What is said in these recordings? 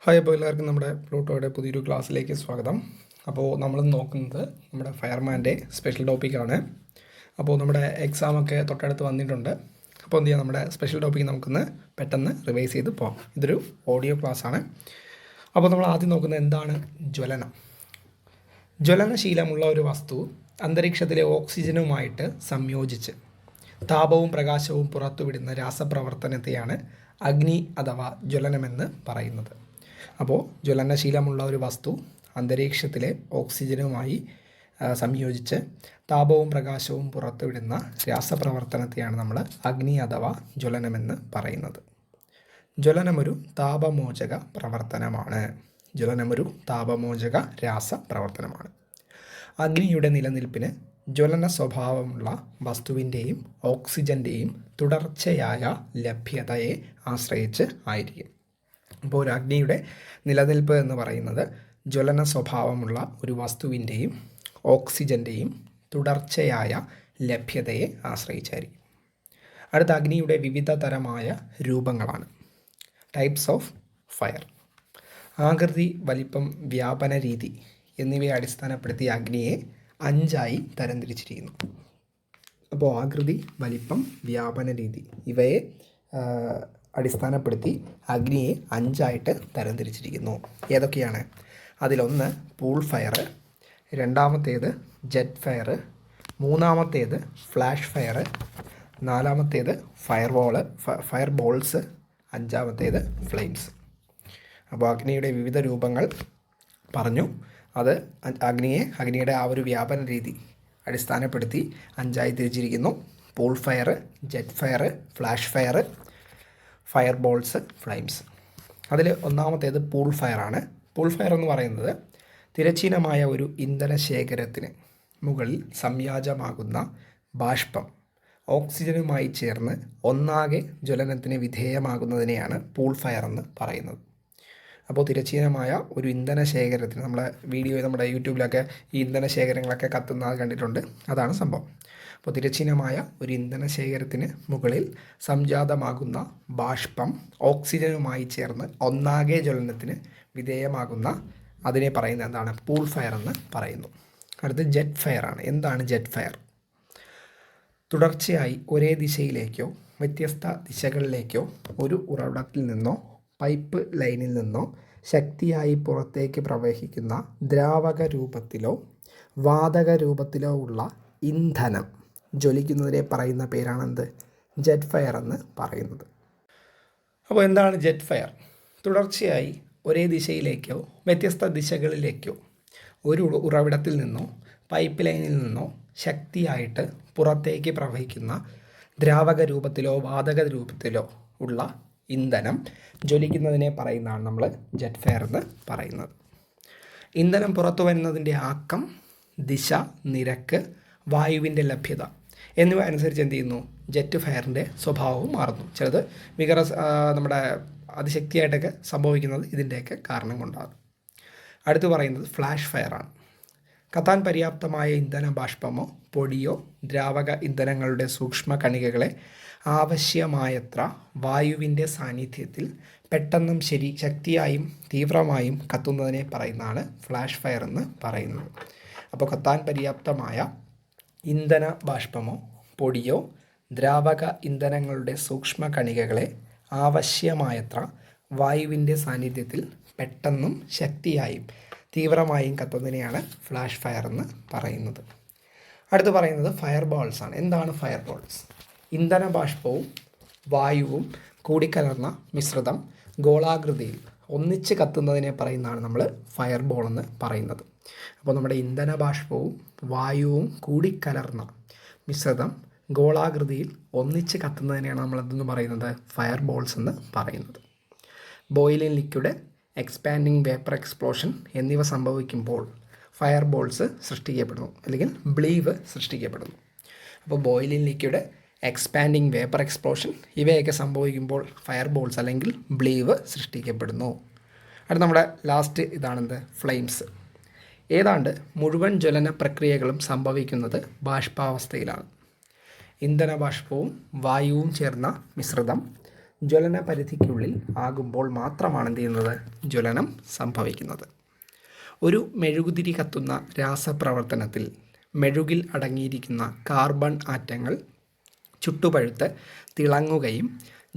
Hi, അപ്പോൾ എല്ലാവർക്കും നമ്മുടെ പ്ലൂട്ടോയുടെ പുതിയൊരു ക്ലാസ്സിലേക്ക് സ്വാഗതം. അപ്പോൾ നമ്മൾ നോക്കുന്നത് നമ്മുടെ ഫയർമാൻ്റെ സ്പെഷ്യൽ ടോപ്പിക്കാണ്. അപ്പോൾ നമ്മുടെ എക്സാമൊക്കെ തൊട്ടടുത്ത് വന്നിട്ടുണ്ട്. അപ്പോൾ എന്ത് ചെയ്യാം, നമ്മുടെ സ്പെഷ്യൽ ടോപ്പിക്ക് നമുക്കൊന്ന് പെട്ടെന്ന് റിവൈസ് ചെയ്ത് പോകാം. ഇതൊരു ഓഡിയോ ക്ലാസ്സാണ്. അപ്പോൾ നമ്മൾ ആദ്യം നോക്കുന്നത് എന്താണ് ജ്വലനം. ജ്വലനശീലമുള്ള ഒരു വസ്തു അന്തരീക്ഷത്തിലെ ഓക്സിജനുമായിട്ട് സംയോജിച്ച് താപവും പ്രകാശവും പുറത്തുവിടുന്ന രാസപ്രവർത്തനത്തെയാണ് അഗ്നി അഥവാ ജ്വലനമെന്ന് പറയുന്നത്. അപ്പോൾ ജ്വലനശീലമുള്ള ഒരു വസ്തു അന്തരീക്ഷത്തിലെ ഓക്സിജനുമായി സംയോജിച്ച് താപവും പ്രകാശവും പുറത്തുവിടുന്ന രാസപ്രവർത്തനത്തെയാണ് നമ്മൾ അഗ്നി അഥവാ ജ്വലനമെന്ന് പറയുന്നത്. ജ്വലനമൊരു താപമോചക പ്രവർത്തനമാണ്. ജ്വലനമൊരു താപമോചക രാസപ്രവർത്തനമാണ്. അഗ്നിയുടെ നിലനിൽപ്പിന് ജ്വലന സ്വഭാവമുള്ള വസ്തുവിൻ്റെയും ഓക്സിജൻ്റെയും തുടർച്ചയായ ലഭ്യതയെ ആശ്രയിച്ച് ആയിരിക്കും. അപ്പോൾ ഒരു അഗ്നിയുടെ നിലനിൽപ്പ് എന്ന് പറയുന്നത് ജ്വലന സ്വഭാവമുള്ള ഒരു വസ്തുവിൻ്റെയും ഓക്സിജൻ്റെയും തുടർച്ചയായ ലഭ്യതയെ ആശ്രയിച്ചായിരിക്കും. അടുത്ത അഗ്നിയുടെ വിവിധ തരമായ രൂപങ്ങളാണ്. Types of fire. ആകൃതി, വലിപ്പം, വ്യാപന രീതി എന്നിവയെ അടിസ്ഥാനപ്പെടുത്തി അഗ്നിയെ 5ആയി തരംതിരിച്ചിരിക്കുന്നു. അപ്പോൾ ആകൃതി, വലിപ്പം, വ്യാപന രീതി ഇവയെ അടിസ്ഥാനപ്പെടുത്തി അഗ്നിയെ 5ആയിട്ട് തരംതിരിച്ചിരിക്കുന്നു. ഏതൊക്കെയാണ്? അതിലൊന്ന് പൂൾ ഫയർ, രണ്ടാമത്തേത് ജെറ്റ് ഫയർ, മൂന്നാമത്തേത് ഫ്ലാഷ് ഫയർ, നാലാമത്തേത് ഫയർ ബോൾസ്, അഞ്ചാമത്തേത് ഫ്ലെയിംസ്. അപ്പോൾ അഗ്നിയുടെ വിവിധ രൂപങ്ങൾ പറഞ്ഞു. അത് അഗ്നിയുടെ ആ ഒരു വ്യാപന രീതി അടിസ്ഥാനപ്പെടുത്തി 5ആയി തിരിച്ചിരിക്കുന്നു. Pool fire, jet fire, flash fire, fire balls, flames. അതിൽ ഒന്നാമത്തേത് പൂൾ ഫയറാണ്. പൂൾ ഫയർ എന്ന് പറയുന്നത് തിരശ്ചീനമായ ഒരു ഇന്ധന ശേഖരത്തിന് മുകളിൽ സംയാജമാകുന്ന ബാഷ്പം ഓക്സിജനുമായി ചേർന്ന് ഒന്നാകെ ജ്വലനത്തിന് വിധേയമാകുന്നതിനെയാണ് പൂൾ ഫയർ എന്ന് പറയുന്നത്. അപ്പോൾ തിരശ്ചീനമായ ഒരു ഇന്ധന ശേഖരത്തിന്, നമ്മുടെ യൂട്യൂബിലൊക്കെ ഈ ഇന്ധന ശേഖരങ്ങളൊക്കെ കത്തുന്നത് കണ്ടിട്ടുണ്ട്. അതാണ് സംഭവം. അപ്പോൾ തിരശ്ചീനമായ ഒരു ഇന്ധന ശേഖരത്തിന് മുകളിൽ സംജാതമാകുന്ന ബാഷ്പം ഓക്സിജനുമായി ചേർന്ന് ഒന്നാകെ ജ്വലനത്തിന് വിധേയമാകുന്ന അതിനെ പറയുന്നത് എന്താണ്? പൂൾ ഫയർ എന്ന് പറയുന്നു. അടുത്ത് ജെറ്റ് ഫയറാണ്. എന്താണ് ജെറ്റ് ഫയർ? തുടർച്ചയായി ഒരേ ദിശയിലേക്കോ വ്യത്യസ്ത ദിശകളിലേക്കോ ഒരു ഉറവിടത്തിൽ നിന്നോ പൈപ്പ് ലൈനിൽ നിന്നോ ശക്തിയായി പുറത്തേക്ക് പ്രവഹിക്കുന്ന ദ്രാവക രൂപത്തിലോ വാതക രൂപത്തിലോ ഉള്ള ഇന്ധനം ജ്വലിക്കുന്നതിനെ പറയുന്ന പേരാണെന്ത്? ജെറ്റ് ഫയർ എന്ന് പറയുന്നത്. അപ്പോൾ എന്താണ് ജെറ്റ് ഫയർ? തുടർച്ചയായി ഒരേ ദിശയിലേക്കോ വ്യത്യസ്ത ദിശകളിലേക്കോ ഒരു ഉറവിടത്തിൽ നിന്നോ പൈപ്പ് ലൈനിൽ നിന്നോ ശക്തിയായിട്ട് പുറത്തേക്ക് പ്രവഹിക്കുന്ന ദ്രാവക രൂപത്തിലോ വാതക രൂപത്തിലോ ഉള്ള ഇന്ധനം ജ്വലിക്കുന്നതിനെ പറയുന്നതാണ് നമ്മൾ ജെറ്റ് ഫയർ എന്ന് പറയുന്നത്. ഇന്ധനം പുറത്തു വരുന്നതിൻ്റെ ആക്കം, ദിശ, നിരക്ക്, വായുവിൻ്റെ ലഭ്യത എന്നിവ അനുസരിച്ച് എന്ത് ചെയ്യുന്നു? ജെറ്റ് ഫയറിൻ്റെ സ്വഭാവവും മാറുന്നു. ചിലത് നമ്മുടെ അതിശക്തിയായിട്ടൊക്കെ സംഭവിക്കുന്നത് ഇതിൻ്റെയൊക്കെ കാരണം കൊണ്ടാണ്. അടുത്ത് പറയുന്നത് ഫ്ലാഷ് ഫയറാണ്. കത്താൻ പര്യാപ്തമായ ഇന്ധന ബാഷ്പമോ പൊടിയോ ദ്രാവക ഇന്ധനങ്ങളുടെ സൂക്ഷ്മ കണികകളെ ആവശ്യമായത്ര വായുവിൻ്റെ സാന്നിധ്യത്തിൽ പെട്ടെന്നും ശക്തിയായും തീവ്രമായും കത്തുന്നതിനെ പറയുന്നതാണ് ഫ്ലാഷ് ഫയർ എന്ന് പറയുന്നത്. അപ്പോൾ കത്താൻ പര്യാപ്തമായ ഇന്ധന ബാഷ്പമോ പൊടിയോ ദ്രാവക ഇന്ധനങ്ങളുടെ സൂക്ഷ്മ കണികകളെ ആവശ്യമായത്ര വായുവിൻ്റെ സാന്നിധ്യത്തിൽ പെട്ടെന്നും ശക്തിയായും തീവ്രമായും കത്തുന്നതിനെയാണ് ഫ്ലാഷ് ഫയർ എന്ന് പറയുന്നത്. അടുത്ത് പറയുന്നത് ഫയർ ബോൾസ് ആണ്. എന്താണ് ഫയർ ബോൾസ്? ഇന്ധന ബാഷ്പവും വായുവും കൂടിക്കലർന്ന മിശ്രിതം ഗോളാകൃതിയിൽ ഒന്നിച്ച് കത്തുന്നതിനെ പറയുന്നതാണ് നമ്മൾ ഫയർ ബോൾ എന്ന് പറയുന്നത്. അപ്പോൾ നമ്മുടെ ഇന്ധന ബാഷ്പവും വായുവും കൂടിക്കലർന്ന മിശ്രിതം ഗോളാകൃതിയിൽ ഒന്നിച്ച് കത്തുന്നതിനെയാണ് നമ്മൾ എന്തെന്ന് പറയുന്നത്? ഫയർ ബോൾസ് എന്ന് പറയുന്നത്. Boiling liquid, expanding vapour explosion എന്നിവ സംഭവിക്കുമ്പോൾ ഫയർ ബോൾസ് സൃഷ്ടിക്കപ്പെടുന്നു, അല്ലെങ്കിൽ ബ്ലീവ് സൃഷ്ടിക്കപ്പെടുന്നു. അപ്പോൾ boiling liquid, expanding vapour explosion ഇവയൊക്കെ സംഭവിക്കുമ്പോൾ ഫയർ ബോൾസ് അല്ലെങ്കിൽ ബ്ലീവ് സൃഷ്ടിക്കപ്പെടുന്നു. അടുത്ത നമ്മുടെ ലാസ്റ്റ് ഇതാണെന്ത്? ഫ്ലെയിംസ്. ഏതാണ്ട് മുഴുവൻ ജ്വലന പ്രക്രിയകളും സംഭവിക്കുന്നത് ബാഷ്പാവസ്ഥയിലാണ്. ഇന്ധന ബാഷ്പവും വായുവും ചേർന്ന മിശ്രിതം ജ്വലന പരിധിക്കുള്ളിൽ ആകുമ്പോൾ മാത്രമാണ് എന്ത് ചെയ്യുന്നത്, ജ്വലനം സംഭവിക്കുന്നത്. ഒരു മെഴുകുതിരി കത്തുന്ന രാസപ്രവർത്തനത്തിൽ മെഴുകിൽ അടങ്ങിയിരിക്കുന്ന കാർബൺ ആറ്റങ്ങൾ ചുട്ടുപഴുത്ത് തിളങ്ങുകയും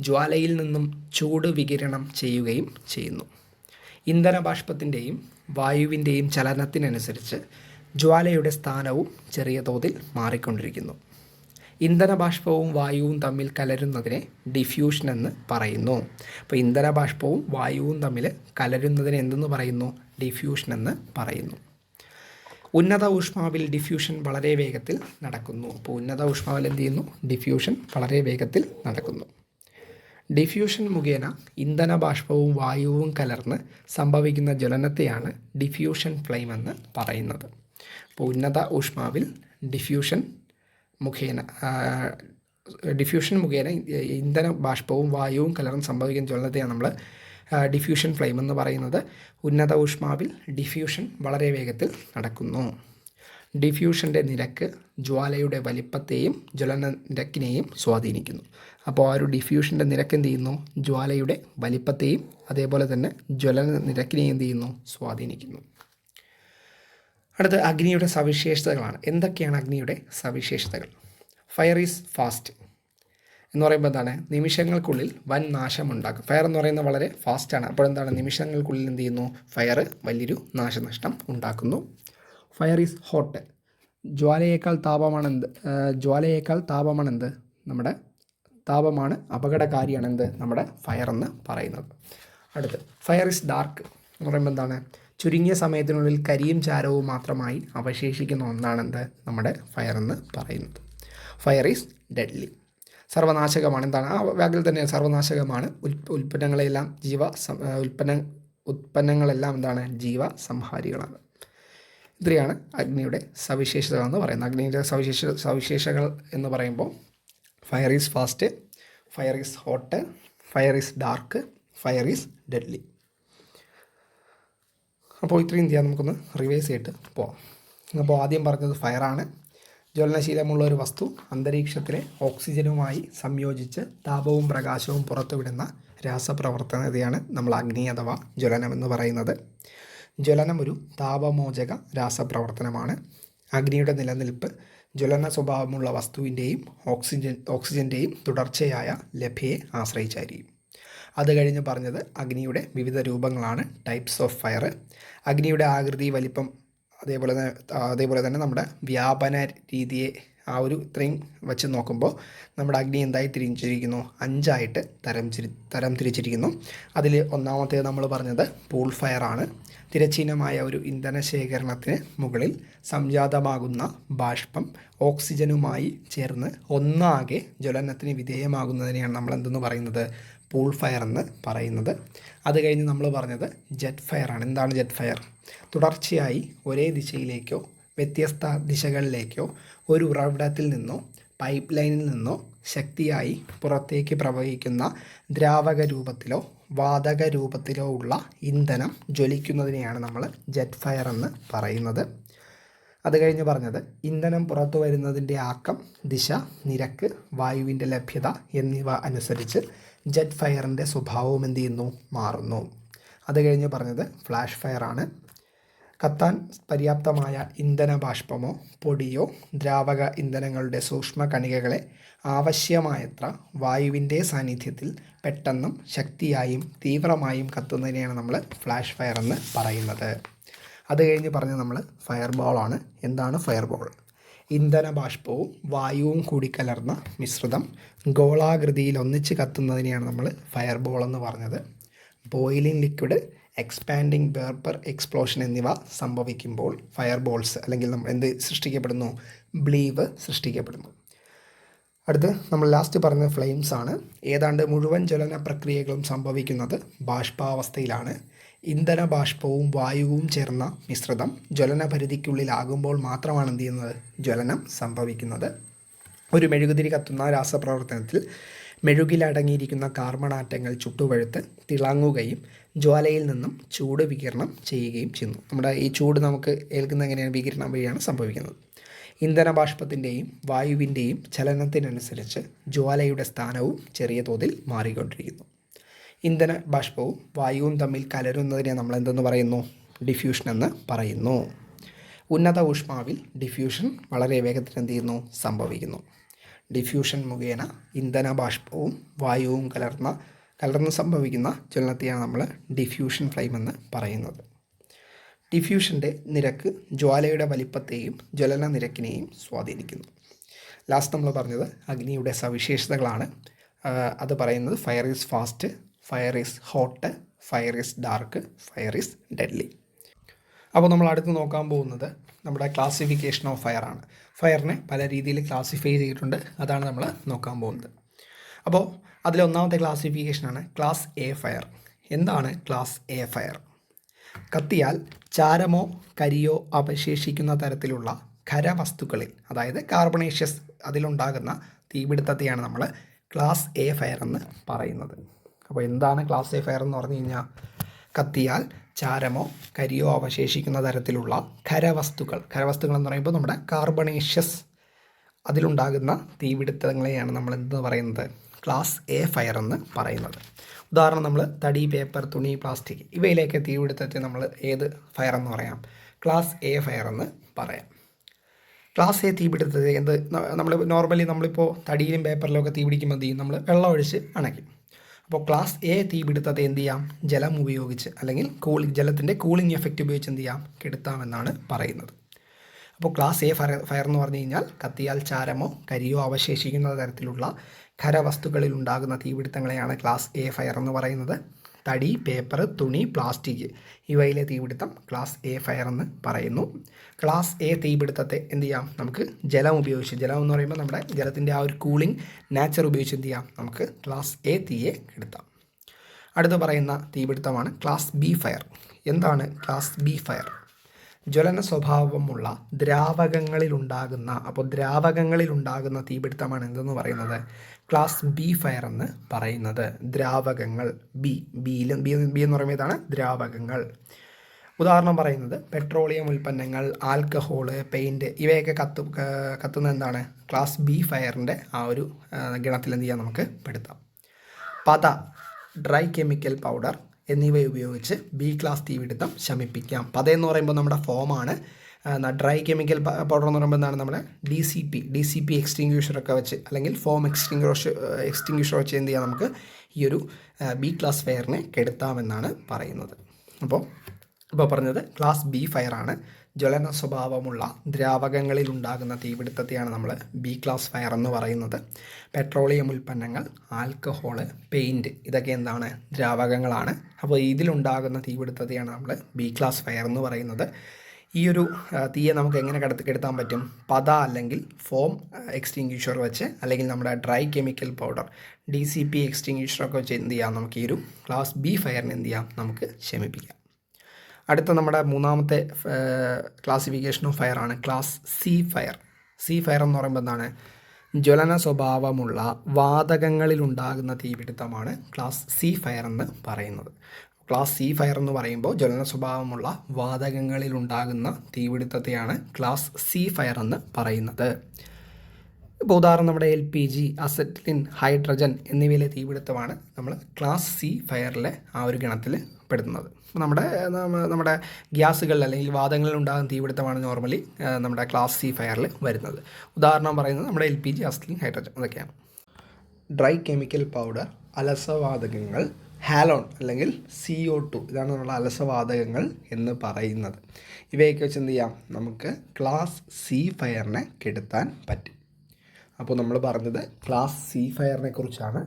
ജ്വാലയിൽ നിന്നും ചൂട് വികിരണം ചെയ്യുകയും ചെയ്യുന്നു. ഇന്ധനബാഷ്പത്തിൻ്റെയും വായുവിൻ്റെയും ചലനത്തിനനുസരിച്ച് ജ്വാലയുടെ സ്ഥാനവും ചെറിയ തോതിൽ മാറിക്കൊണ്ടിരിക്കുന്നു. ഇന്ധനബാഷ്പവും വായുവും തമ്മിൽ കലരുന്നതിനെ ഡിഫ്യൂഷൻ എന്ന് പറയുന്നു. അപ്പോൾ ഇന്ധനബാഷ്പവും വായുവും തമ്മിൽ കലരുന്നതിനെ എന്തെന്ന് പറയുന്നു, ഡിഫ്യൂഷൻ എന്ന് പറയുന്നു. ഉന്നത ഊഷ്മാവിൽ ഡിഫ്യൂഷൻ വളരെ വേഗത്തിൽ നടക്കുന്നു. അപ്പോൾ ഉന്നത ഊഷ്മാവിൽ എന്ത് ചെയ്യുന്നു, ഡിഫ്യൂഷൻ വളരെ വേഗത്തിൽ നടക്കുന്നു. ഡിഫ്യൂഷൻ മുഖേന ഇന്ധനബാഷ്പവും വായുവും കലർന്ന് സംഭവിക്കുന്ന ജ്വലനത്തെയാണ് ഡിഫ്യൂഷൻ ഫ്ലെയിം എന്ന് പറയുന്നത്. അപ്പോൾ ഉന്നത ഊഷ്മാവിൽ ഡിഫ്യൂഷൻ മുഖേന ഇന്ധനബാഷ്പവും വായുവും കലർന്ന് സംഭവിക്കുന്ന ജ്വലനത്തെയാണ് നമ്മൾ ഡിഫ്യൂഷൻ ഫ്ലെയിം എന്ന് പറയുന്നത്. ഉന്നത ഊഷ്മാവിൽ ഡിഫ്യൂഷൻ വളരെ വേഗത്തിൽ നടക്കുന്നു. ഡിഫ്യൂഷൻ്റെ നിരക്ക് ജ്വാലയുടെ വലിപ്പത്തെയും ജ്വലന നിരക്കിനെയും സ്വാധീനിക്കുന്നു. അപ്പോൾ ആ ഒരു ഡിഫ്യൂഷൻ്റെ നിരക്ക് എന്ത് ചെയ്യുന്നു, ജ്വാലയുടെ വലിപ്പത്തെയും അതേപോലെ തന്നെ ജ്വലന നിരക്കിനെയും എന്ത് ചെയ്യുന്നു, സ്വാധീനിക്കുന്നു. അടുത്ത അഗ്നിയുടെ സവിശേഷതകളാണ്. എന്തൊക്കെയാണ് അഗ്നിയുടെ സവിശേഷതകൾ? ഫയർ ഈസ് ഫാസ്റ്റ് എന്ന് പറയുമ്പോൾ എന്താണ്, നിമിഷങ്ങൾക്കുള്ളിൽ വൻ നാശമുണ്ടാക്കും. ഫയർ എന്ന് പറയുന്നത് വളരെ ഫാസ്റ്റാണ്. അപ്പോൾ എന്താണ്, നിമിഷങ്ങൾക്കുള്ളിൽ എന്ത് ചെയ്യുന്നു, ഫയർ വലിയൊരു നാശനഷ്ടം ഉണ്ടാക്കുന്നു. ഫയർ ഈസ് ഹോട്ട്, ജ്വാലയേക്കാൾ താപമാണെന്ത്, നമ്മുടെ താപമാണ് അപകടകാരിയാണെന്ത്, നമ്മുടെ ഫയർ എന്ന് പറയുന്നത്. അടുത്ത് ഫയർ ഈസ് ഡാർക്ക് എന്ന് പറയുമ്പോൾ എന്താണ്, ചുരുങ്ങിയ സമയത്തിനുള്ളിൽ കരിയും ചാരവും മാത്രമായി അവശേഷിക്കുന്ന ഒന്നാണെന്ത്, നമ്മുടെ ഫയർ എന്ന് പറയുന്നത്. ഫയർ ഈസ് ഡെഡ്ലി, സർവനാശകമാണ്. എന്താണ്, ആ വാക്കിൽ തന്നെ സർവനാശകമാണ്. ഉൽപ്പന്നങ്ങളെല്ലാം ഉൽപ്പന്നങ്ങളെല്ലാം എന്താണ്, ജീവസംഹാരികളാണ്. ഇത്രയാണ് അഗ്നിയുടെ സവിശേഷതകൾ എന്ന് പറയുന്നത്. അഗ്നിയുടെ സവിശേഷതകൾ എന്ന് പറയുമ്പോൾ fire is fast, fire is hot, fire is dark, fire is deadly. അപ്പോൾ ഇത്രയും ചെയ്യാൻ നമുക്കൊന്ന് റിവൈസ് ചെയ്തിട്ട് പോവാം. അപ്പോൾ ആദ്യം പറഞ്ഞത് ഫയറാണ്. ജ്വലനശീലമുള്ള ഒരു വസ്തു അന്തരീക്ഷത്തിലെ ഓക്സിജനുമായി സംയോജിച്ച് താപവും പ്രകാശവും പുറത്തുവിടുന്ന രാസപ്രവർത്തനത്തെയാണ് നമ്മൾ അഗ്നി അഥവാ ജ്വലനം എന്ന് പറയുന്നത്. ജ്വലനം ഒരു താപമോചക രാസപ്രവർത്തനമാണ്. അഗ്നിയുടെ നിലനിൽപ്പ് ജ്വലന സ്വഭാവമുള്ള വസ്തുവിൻ്റെയും ഓക്സിജൻ്റെയും തുടർച്ചയായ ലഭ്യയെ ആശ്രയിച്ചായിരിക്കും. അത് കഴിഞ്ഞ് പറഞ്ഞത് അഗ്നിയുടെ വിവിധ രൂപങ്ങളാണ്, ടൈപ്സ് ഓഫ് ഫയർ. അഗ്നിയുടെ ആകൃതി, വലിപ്പം, അതേപോലെ തന്നെ നമ്മുടെ വ്യാപന രീതിയെ ഇത്രയും വെച്ച് നോക്കുമ്പോൾ നമ്മുടെ അഗ്നി എന്തായി തിരിച്ചിരിക്കുന്നു, 5ആയിട്ട് തരം തിരിച്ചിരിക്കുന്നു. അതിൽ ഒന്നാമത്തേത് നമ്മൾ പറഞ്ഞത് പൂൾ ഫയറാണ്. തിരശ്ചീനമായ ഒരു ഇന്ധന ശേഖരണത്തിന് മുകളിൽ സംജാതമാകുന്ന ബാഷ്പം ഓക്സിജനുമായി ചേർന്ന് ഒന്നാകെ ജ്വലനത്തിന് വിധേയമാകുന്നതിനെയാണ് നമ്മൾ എന്തെന്ന് പറയുന്നത്, പൂൾ ഫയർ എന്ന് പറയുന്നത്. അത് കഴിഞ്ഞ് നമ്മൾ പറഞ്ഞത് ജെറ്റ് ഫയറാണ്. എന്താണ് ജെറ്റ് ഫയർ? തുടർച്ചയായി ഒരേ ദിശയിലേക്കോ വ്യത്യസ്ത ദിശകളിലേക്കോ ഒരു ഉറവിടത്തിൽ നിന്നോ പൈപ്പ് ലൈനിൽ നിന്നോ ശക്തിയായി പുറത്തേക്ക് പ്രവഹിക്കുന്ന ദ്രാവക രൂപത്തിലോ വാതക രൂപത്തിലോ ഉള്ള ഇന്ധനം ജ്വലിക്കുന്നതിനെയാണ് നമ്മൾ ജെറ്റ് ഫയർ എന്ന് പറയുന്നത്. അത് കഴിഞ്ഞ് പറഞ്ഞത് ഇന്ധനം പുറത്തു വരുന്നതിൻ്റെ ആക്കം, ദിശ, നിരക്ക്, വായുവിൻ്റെ ലഭ്യത എന്നിവ അനുസരിച്ച് ജെറ്റ് ഫയറിൻ്റെ സ്വഭാവവും എന്ത് ചെയ്യുന്നു, മാറുന്നു. അത് കഴിഞ്ഞ് പറഞ്ഞത് ഫ്ലാഷ് ഫയറാണ്. കത്താൻ പര്യാപ്തമായ ഇന്ധന ബാഷ്പമോ പൊടിയോ ദ്രാവക ഇന്ധനങ്ങളുടെ സൂക്ഷ്മ കണികകളെ ആവശ്യമായത്ര വായുവിൻ്റെ സാന്നിധ്യത്തിൽ പെട്ടെന്നും ശക്തിയായും തീവ്രമായും കത്തുന്നതിനെയാണ് നമ്മൾ ഫ്ലാഷ് ഫയർ എന്ന് പറയുന്നത്. അത് കഴിഞ്ഞ് പറഞ്ഞ് നമ്മൾ ഫയർ ബോളാണ്. എന്താണ് ഫയർ ബോൾ? ഇന്ധന ബാഷ്പവും വായുവും കൂടി കലർന്ന മിശ്രിതം ഗോളാകൃതിയിൽ ഒന്നിച്ച് കത്തുന്നതിനെയാണ് നമ്മൾ ഫയർ ബോൾ എന്ന് പറഞ്ഞത്. Boiling liquid, expanding vapour explosion എന്നിവ സംഭവിക്കുമ്പോൾ ഫയർ ബോൾസ് അല്ലെങ്കിൽ എന്ത് സൃഷ്ടിക്കപ്പെടുന്നു, ബ്ലീവ് സൃഷ്ടിക്കപ്പെടുന്നു. അടുത്ത് നമ്മൾ ലാസ്റ്റ് പറഞ്ഞ ഫ്ലെയിംസ് ആണ്. ഏതാണ്ട് മുഴുവൻ ജ്വലന പ്രക്രിയകളും സംഭവിക്കുന്നത് ബാഷ്പാവസ്ഥയിലാണ്. ഇന്ധന ബാഷ്പവും വായുവും ചേർന്ന മിശ്രിതം ജ്വലന പരിധിക്കുള്ളിലാകുമ്പോൾ മാത്രമാണ് എന്ത് ചെയ്യുന്നത്, ജ്വലനം സംഭവിക്കുന്നത്. ഒരു മെഴുകുതിരി കത്തുന്ന രാസപ്രവർത്തനത്തിൽ മെഴുകിലടങ്ങിയിരിക്കുന്ന കാർബൺ ആറ്റങ്ങൾ ചുട്ടുപഴുത്ത് തിളങ്ങുകയും ജ്വാലയിൽ നിന്നും ചൂട് വികിരണം ചെയ്യുകയും ചെയ്യുന്നു. നമ്മുടെ ഈ ചൂട് നമുക്ക് ഏൽക്കുന്ന എങ്ങനെയാണ്, വികിരണം വഴിയാണ് സംഭവിക്കുന്നത്. ഇന്ധന ബാഷ്പത്തിൻ്റെയും വായുവിൻ്റെയും ചലനത്തിനനുസരിച്ച് ജ്വാലയുടെ സ്ഥാനവും ചെറിയ തോതിൽ മാറിക്കൊണ്ടിരിക്കുന്നു. ഇന്ധന ബാഷ്പവും വായുവും തമ്മിൽ കലരുന്നതിനെ നമ്മൾ എന്തെന്ന് പറയുന്നു? ഡിഫ്യൂഷൻ എന്ന് പറയുന്നു. ഉന്നത ഊഷ്മാവിൽ ഡിഫ്യൂഷൻ വളരെ വേഗത്തിൽ എന്ത് ചെയ്യുന്നു? സംഭവിക്കുന്നു. ഡിഫ്യൂഷൻ മുഖേന ഇന്ധന ബാഷ്പവും വായുവും കലർന്ന് സംഭവിക്കുന്ന ജ്വലനത്തെയാണ് നമ്മൾ ഡിഫ്യൂഷൻ ഫ്ലെയിം എന്ന് പറയുന്നത്. ഡിഫ്യൂഷൻ്റെ നിരക്ക് ജ്വാലയുടെ വലിപ്പത്തെയും ജ്വലന നിരക്കിനെയും സ്വാധീനിക്കുന്നു. ലാസ്റ്റ് നമ്മൾ പറഞ്ഞത് അഗ്നിയുടെ സവിശേഷതകളാണ്. അത് പറയുന്നത് fire is fast, fire is hot, fire is dark, fire is deadly. അപ്പോൾ നമ്മൾ അടുത്ത് നോക്കാൻ പോകുന്നത് നമ്മുടെ ക്ലാസിഫിക്കേഷൻ ഓഫ് ഫയർ ആണ്. ഫയറിനെ പല രീതിയിൽ ക്ലാസിഫൈ ചെയ്തിട്ടുണ്ട്, അതാണ് നമ്മൾ നോക്കാൻ പോകുന്നത്. അപ്പോൾ അതിലൊന്നാമത്തെ ക്ലാസിഫിക്കേഷനാണ് ക്ലാസ് എ ഫയർ. എന്താണ് ക്ലാസ് എ ഫയർ? കത്തിയാൽ ചാരമോ കരിയോ അവശേഷിക്കുന്ന തരത്തിലുള്ള ഖരവസ്തുക്കളിൽ, അതായത് കാർബണേഷ്യസ് അതിലുണ്ടാകുന്ന തീപിടുത്തത്തെയാണ് നമ്മൾ ക്ലാസ് എ ഫയർ എന്ന് പറയുന്നത്. അപ്പോൾ എന്താണ് ക്ലാസ് എ ഫയർ എന്ന് പറഞ്ഞു കഴിഞ്ഞാൽ, കത്തിയാൽ ചാരമോ കരിയോ അവശേഷിക്കുന്ന തരത്തിലുള്ള ഖരവസ്തുക്കൾ എന്ന് പറയുമ്പോൾ നമ്മുടെ കാർബണേഷ്യസ് അതിലുണ്ടാകുന്ന തീപിടുത്തങ്ങളെയാണ് നമ്മൾ എന്ത് പറയുന്നത്? ക്ലാസ് എ ഫയർ എന്ന് പറയുന്നത്. ഉദാഹരണം നമ്മൾ തടി, പേപ്പർ, തുണി, പ്ലാസ്റ്റിക് ഇവയിലേക്ക് തീപിടുത്തത്തെ നമ്മൾ ഏത് ഫയർ എന്ന് പറയാം? ക്ലാസ് എ ഫയർ എന്ന് പറയാം. ക്ലാസ് എ തീപിടുത്തത്തെ നമ്മളിപ്പോൾ തടിയിലും പേപ്പറിലും ഒക്കെ തീപിടിക്കുമ്പോൾ എന്ത് ചെയ്യും? നമ്മൾ വെള്ളം ഒഴിച്ച് അണയ്ക്കും. അപ്പോൾ ക്ലാസ് എ തീപിടുത്തത്തെ എന്ത് ചെയ്യാം? ജലം ഉപയോഗിച്ച് അല്ലെങ്കിൽ ജലത്തിൻ്റെ കൂളിംഗ് എഫക്റ്റ് ഉപയോഗിച്ച് എന്ത് ചെയ്യാം? കെടുത്താമെന്നാണ് പറയുന്നത്. അപ്പോൾ ക്ലാസ് എ ഫയർ എന്ന് പറഞ്ഞു കഴിഞ്ഞാൽ കത്തിയാൽ ചാരമോ കരിയോ അവശേഷിക്കുന്ന തരത്തിലുള്ള ഖരവസ്തുക്കളിൽ ഉണ്ടാകുന്ന തീപിടുത്തങ്ങളെയാണ് ക്ലാസ് എ ഫയർ എന്ന് പറയുന്നത്. തടി, പേപ്പർ, തുണി, പ്ലാസ്റ്റിക് ഇവയിലെ തീപിടുത്തം ക്ലാസ് എ ഫയർ എന്ന് പറയുന്നു. ക്ലാസ് എ തീപിടുത്തത്തെ എന്ത് ചെയ്യാം? നമുക്ക് ജലം എന്ന് പറയുമ്പോൾ നമ്മുടെ ജലത്തിൻ്റെ ആ ഒരു കൂളിംഗ് നാച്ചർ ഉപയോഗിച്ച് എന്ത് ചെയ്യാം? നമുക്ക് ക്ലാസ് എ തീയെ കെടുത്താം. അടുത്ത് പറയുന്ന തീപിടുത്തമാണ് ക്ലാസ് ബി ഫയർ. എന്താണ് ക്ലാസ് ബി ഫയർ? ജ്വലന സ്വഭാവമുള്ള ദ്രാവകങ്ങളിലുണ്ടാകുന്ന തീപിടുത്തമാണ് എന്തെന്ന് പറയുന്നത്? ക്ലാസ് ബി ഫയർ എന്ന് പറയുന്നത്. ദ്രാവകങ്ങൾ ബി എന്ന് പറയുമ്പോൾ ഇതാണ് ദ്രാവകങ്ങൾ. ഉദാഹരണം പറയുന്നത് പെട്രോളിയം ഉൽപ്പന്നങ്ങൾ, ആൽക്കഹോള്, പെയിൻറ്റ് ഇവയൊക്കെ കത്തുന്ന എന്താണ്? ക്ലാസ് ബി ഫയറിൻ്റെ ആ ഒരു ഗണത്തിൽ എന്ത് ചെയ്യാം? നമുക്ക് പെടുത്താം. ഡ്രൈ കെമിക്കൽ പൗഡർ എന്നിവ ഉപയോഗിച്ച് ബി ക്ലാസ് തീപിടുത്തം ശമിപ്പിക്കാം. പത എന്ന് പറയുമ്പോൾ നമ്മുടെ ഫോമാണ്. ഡ്രൈ കെമിക്കൽ പൗഡർ എന്ന് പറയുമ്പോൾ എന്താണ്? നമ്മുടെ ഡി സി പി എക്സ്റ്റിങ്ക്യൂഷറൊക്കെ വെച്ച് അല്ലെങ്കിൽ ഫോം എക്സ്റ്റിങ്ക്യൂഷർ വെച്ച് എന്ത് ചെയ്യാം? നമുക്ക് ഈ ഒരു ബി ക്ലാസ് ഫയറിനെ കെടുത്താമെന്നാണ് പറയുന്നത്. ഇപ്പോൾ പറഞ്ഞത് ക്ലാസ് ബി ഫയറാണ്. ജ്വലന സ്വഭാവമുള്ള ദ്രാവകങ്ങളിൽ ഉണ്ടാകുന്ന തീപിടുത്തത്തെയാണ് നമ്മൾ ബി ക്ലാസ് ഫയർ എന്ന് പറയുന്നത്. പെട്രോളിയം ഉൽപ്പന്നങ്ങൾ, ആൽക്കഹോള്, പെയിൻറ്റ് ഇതൊക്കെ എന്താണ്? ദ്രാവകങ്ങളാണ്. അപ്പോൾ ഇതിലുണ്ടാകുന്ന തീപിടുത്തത്തെയാണ് നമ്മൾ ബി ക്ലാസ് ഫയർ എന്ന് പറയുന്നത്. ഈ ഒരു തീയെ നമുക്ക് എങ്ങനെ കെടുത്താൻ പറ്റും? പത അല്ലെങ്കിൽ ഫോം എക്സ്റ്റിങ്ക്യൂഷർ വെച്ച് അല്ലെങ്കിൽ നമ്മുടെ ഡ്രൈ കെമിക്കൽ പൗഡർ DCP എക്സ്റ്റിങ്ക്യൂഷറൊക്കെ വെച്ച് എന്ത് ചെയ്യാം? നമുക്ക് ഈ ഒരു ക്ലാസ് ബി ഫയറിനെ എന്ത് ചെയ്യാം? നമുക്ക് ശമിപ്പിക്കാം. അടുത്ത നമ്മുടെ മൂന്നാമത്തെ ക്ലാസിഫിക്കേഷൻ ഓഫ് ഫയറാണ് class C fire. C fire എന്ന് പറയുമ്പോൾ എന്താണ്? ജ്വലന സ്വഭാവമുള്ള വാതകങ്ങളിലുണ്ടാകുന്ന തീപിടുത്തമാണ് ക്ലാസ് സി ഫയർ എന്ന് പറയുന്നത്. ക്ലാസ് സി ഫയർ എന്ന് പറയുമ്പോൾ ജ്വലന സ്വഭാവമുള്ള വാതകങ്ങളിലുണ്ടാകുന്ന തീപിടുത്തത്തെയാണ് ക്ലാസ് സി ഫയർ എന്ന് പറയുന്നത്. ഇപ്പോൾ ഉദാഹരണം നമ്മുടെ LPG, അസറ്റിലിൻ, ഹൈഡ്രജൻ എന്നിവയിലെ തീപിടുത്തമാണ് നമ്മൾ ക്ലാസ് സി ഫയറിലെ ആ ഒരു ഗണത്തിൽ പെടുന്നത്. നമ്മുടെ ഗ്യാസുകളിൽ അല്ലെങ്കിൽ വാതകങ്ങളിൽ ഉണ്ടാകുന്ന തീപിടുത്തമാണ് നോർമലി നമ്മുടെ ക്ലാസ് സി ഫയറിൽ വരുന്നത്. ഉദാഹരണം പറയുന്നത് നമ്മുടെ LPG, അസറ്റിലിൻ, ഹൈഡ്രജൻ അതൊക്കെയാണ്. ഡ്രൈ കെമിക്കൽ പൗഡർ, അലസവാതകങ്ങൾ, ഹാലോൺ അല്ലെങ്കിൽ CO2 ഇതാണ് നമ്മൾ അലസവാതകങ്ങൾ എന്ന് പറയുന്നത്. ഇവയൊക്കെ വെച്ച് എന്ത് ചെയ്യാം? നമുക്ക് ക്ലാസ് സി ഫയറിനെ കെടുത്താൻ പറ്റും. അപ്പോൾ നമ്മൾ പറഞ്ഞത് ക്ലാസ് സി ഫയറിനെ കുറിച്ചാണ്.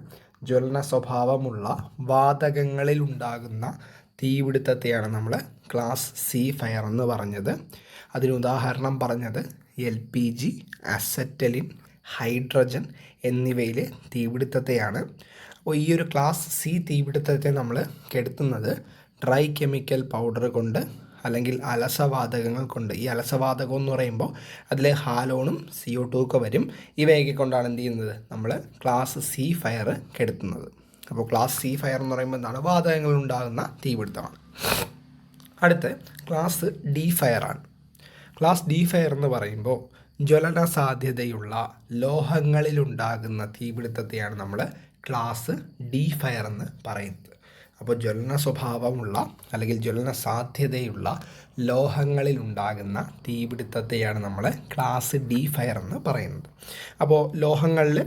ജ്വലന സ്വഭാവമുള്ള വാതകങ്ങളിൽ ഉണ്ടാകുന്ന തീപിടുത്തത്തെയാണ് നമ്മൾ ക്ലാസ് സി ഫയർ എന്ന് പറഞ്ഞത്. അതിന് ഉദാഹരണം പറഞ്ഞത് LPG, അസറ്റലിൻ, ഹൈഡ്രജൻ എന്നിവയിലെ തീപിടുത്തത്തെയാണ്. അപ്പോൾ ഈ ഒരു ക്ലാസ് സി തീപിടുത്തത്തെ നമ്മൾ കെടുത്തുന്നത് ഡ്രൈ കെമിക്കൽ പൗഡർ കൊണ്ട് അല്ലെങ്കിൽ അലസവാതകങ്ങൾ കൊണ്ട്. ഈ അലസവാതകം എന്ന് പറയുമ്പോൾ അതിൽ ഹാലോണും CO2 ഒക്കെ വരും. ഇവയൊക്കെ കൊണ്ടാണ് എന്ത് ചെയ്യുന്നത്? നമ്മൾ ക്ലാസ് സി ഫയർ കെടുത്തുന്നത്. അപ്പോൾ ക്ലാസ് സി ഫയർ എന്ന് പറയുമ്പോൾ എന്താണ്? വാതകങ്ങളുണ്ടാകുന്ന തീപിടുത്തമാണ്. അടുത്ത് ക്ലാസ് ഡി ഫയറാണ്. ക്ലാസ് ഡി ഫയർ എന്ന് പറയുമ്പോൾ ജ്വലന സാധ്യതയുള്ള ലോഹങ്ങളിലുണ്ടാകുന്ന തീപിടുത്തത്തെയാണ് നമ്മൾ ക്ലാസ് ഡി ഫയർ എന്ന് പറയുന്നത്. അപ്പോൾ ജ്വലന സ്വഭാവമുള്ള അല്ലെങ്കിൽ ജ്വലന സാധ്യതയുള്ള ലോഹങ്ങളിൽ ഉണ്ടാകുന്ന തീപിടുത്തത്തെയാണ് നമ്മൾ ക്ലാസ് ഡി ഫയർ എന്ന് പറയുന്നത്. അപ്പോൾ ലോഹങ്ങളിൽ